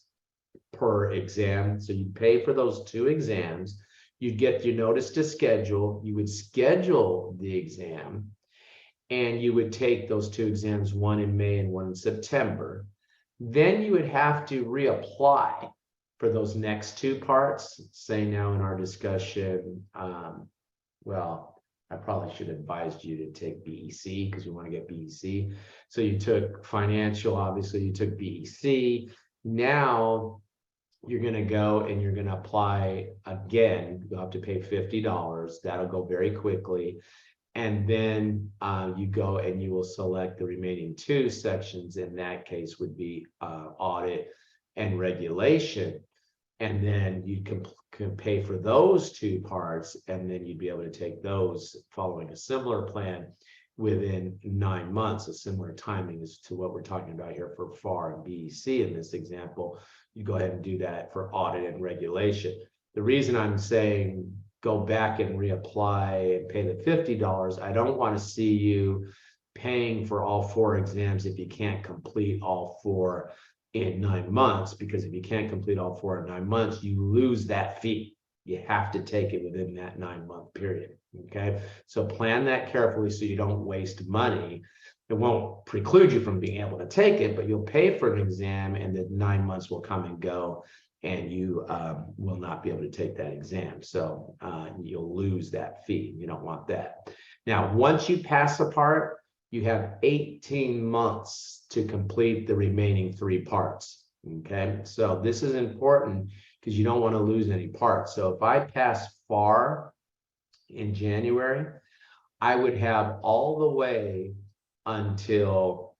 per exam. So you pay for those 2 exams. You'd get your notice to schedule. You would schedule the exam, and you would take those 2 exams, one in May and one in September. Then you would have to reapply for those next 2 parts. Say now in our discussion, well, I probably should have advised you to take BEC because you want to get BEC. So you took financial, obviously you took BEC. Now you're going to go and you're going to apply again. You'll have to pay $50. That'll go very quickly. And then you go and you will select the remaining 2 sections. In that case would be audit and regulation. And then you can pay for those 2 parts, and then you'd be able to take those following a similar plan within 9 months, a similar timing as to what we're talking about here for FAR and BEC in this example. You go ahead and do that for audit and regulation. The reason I'm saying go back and reapply and pay the $50, I don't want to see you paying for all 4 exams if you can't complete all 4 in 9 months, because if you can't complete all 4 in 9 months, you lose that fee. You have to take it within that 9-month period. Okay, so plan that carefully so you don't waste money. It won't preclude you from being able to take it, but you'll pay for an exam and the 9 months will come and go. and you will not be able to take that exam. So you'll lose that fee. You don't want that. Now, once you pass a part, you have 18 months to complete the remaining 3 parts. Okay, so this is important because you don't want to lose any parts. So if I pass FAR in January, I would have all the way until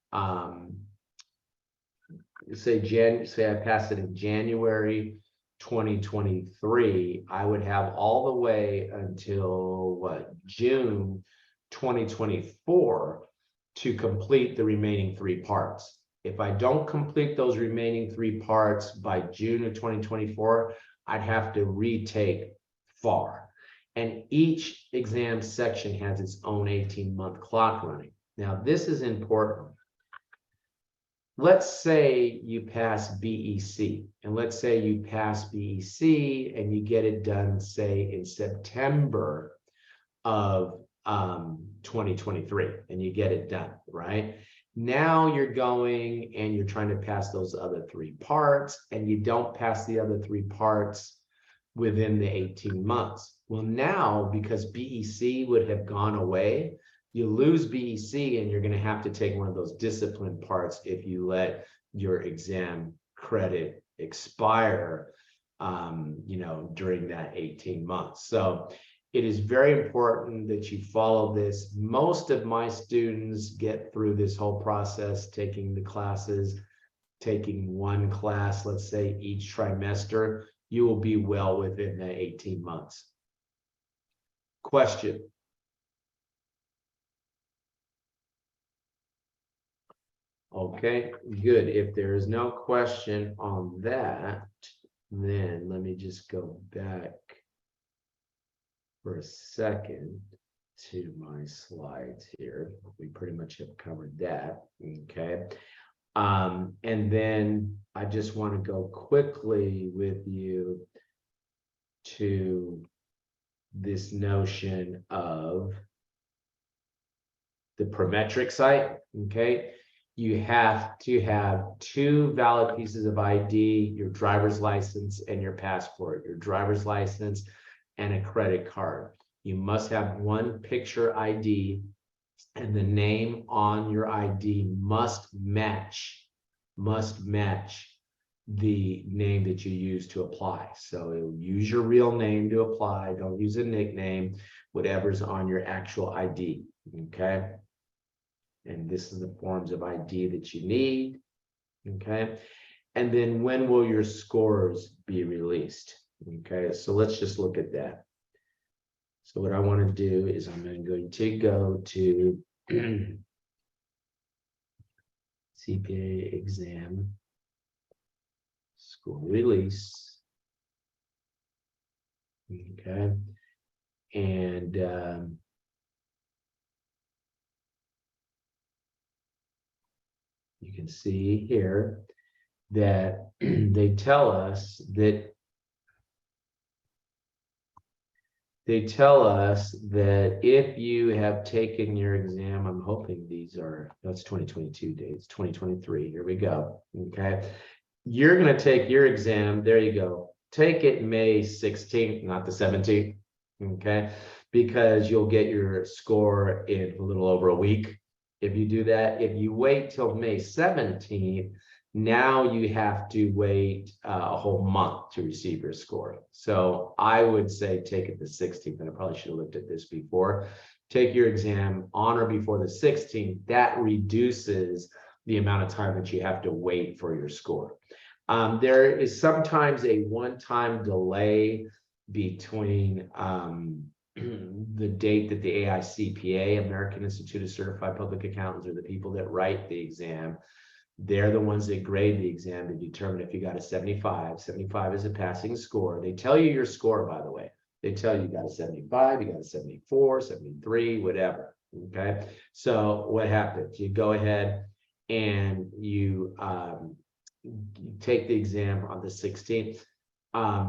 say I pass it in January 2023, I would have all the way until what, June 2024 to complete the remaining 3 parts. If I don't complete those remaining 3 parts by June of 2024, I'd have to retake FAR. And each exam section has its own 18-month clock running. Now, this is important. Let's say you pass BEC, and let's say you pass BEC and you get it done, say, in September of 2023, and you get it done, right? Now you're going and you're trying to pass those other 3 parts, and you don't pass the other 3 parts within the 18 months. Well, now, because BEC would have gone away, you lose BEC and you're going to have to take one of those discipline parts if you let your exam credit expire, during that 18 months. So it is very important that you follow this. Most of my students get through this whole process, taking the classes, taking 1 class, let's say each trimester. You will be well within the 18 months. Question? Okay, good. If there is no question on that, then let me just go back for a second to my slides here. We pretty much have covered that. Okay. And then I just want to go quickly with you to this notion of the Prometric site. Okay. You have to have 2 valid pieces of ID, your driver's license and your passport, your driver's license and a credit card. You must have 1 picture ID, and the name on your ID must match the name that you use to apply. So use your real name to apply. Don't use a nickname, whatever's on your actual ID. Okay. And this is the forms of ID that you need. Okay. And then when will your scores be released? Okay. So let's just look at that. So what I want to do is I'm going to go to CPA exam score release. Okay. And you can see here that they tell us that if you have taken your exam, I'm hoping that's 2022 dates, 2023, here we go, okay? You're gonna take your exam, there you go, take it May 16th, not the 17th, okay? Because you'll get your score in a little over a week. If you do that, if you wait till May 17th, now you have to wait a whole month to receive your score. So I would say take it the 16th, and I probably should have looked at this before. Take your exam on or before the 16th. That reduces the amount of time that you have to wait for your score. There is sometimes a one-time delay between the date that the AICPA, American Institute of Certified Public Accountants, are the people that write the exam. They're the ones that grade the exam to determine if you got a 75. 75 is a passing score. They tell you your score, by the way. They tell you got a 75, you got a 74, 73, whatever. Okay. So what happens? You go ahead and you take the exam on the 16th.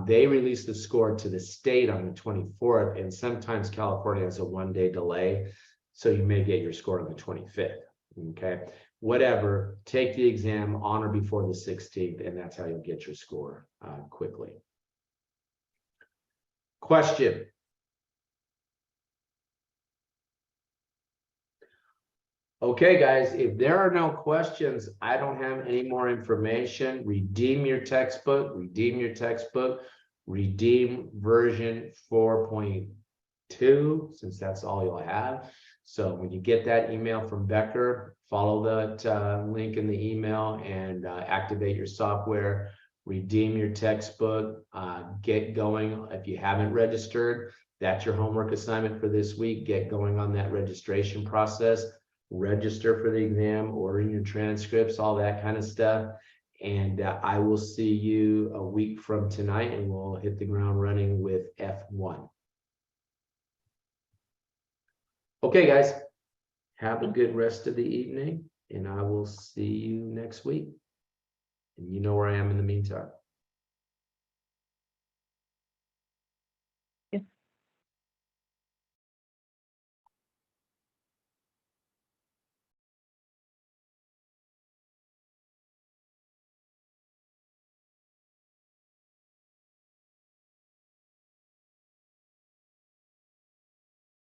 They release the score to the state on the 24th, and sometimes California has a 1-day delay. So you may get your score on the 25th. Okay. whatever, take the exam on or before the 16th, and that's how you'll get your score quickly. Question. Okay, guys, if there are no questions, I don't have any more information. Redeem your textbook, redeem version 4.2, since that's all you'll have. So when you get that email from Becker, follow that link in the email and activate your software, redeem your textbook, get going. If you haven't registered, that's your homework assignment for this week. Get going on that registration process. Register for the exam, ordering your transcripts, all that kind of stuff. And I will see you a week from tonight, and we'll hit the ground running with F1. Okay, guys, have a good rest of the evening, and I will see you next week. And you know where I am in the meantime.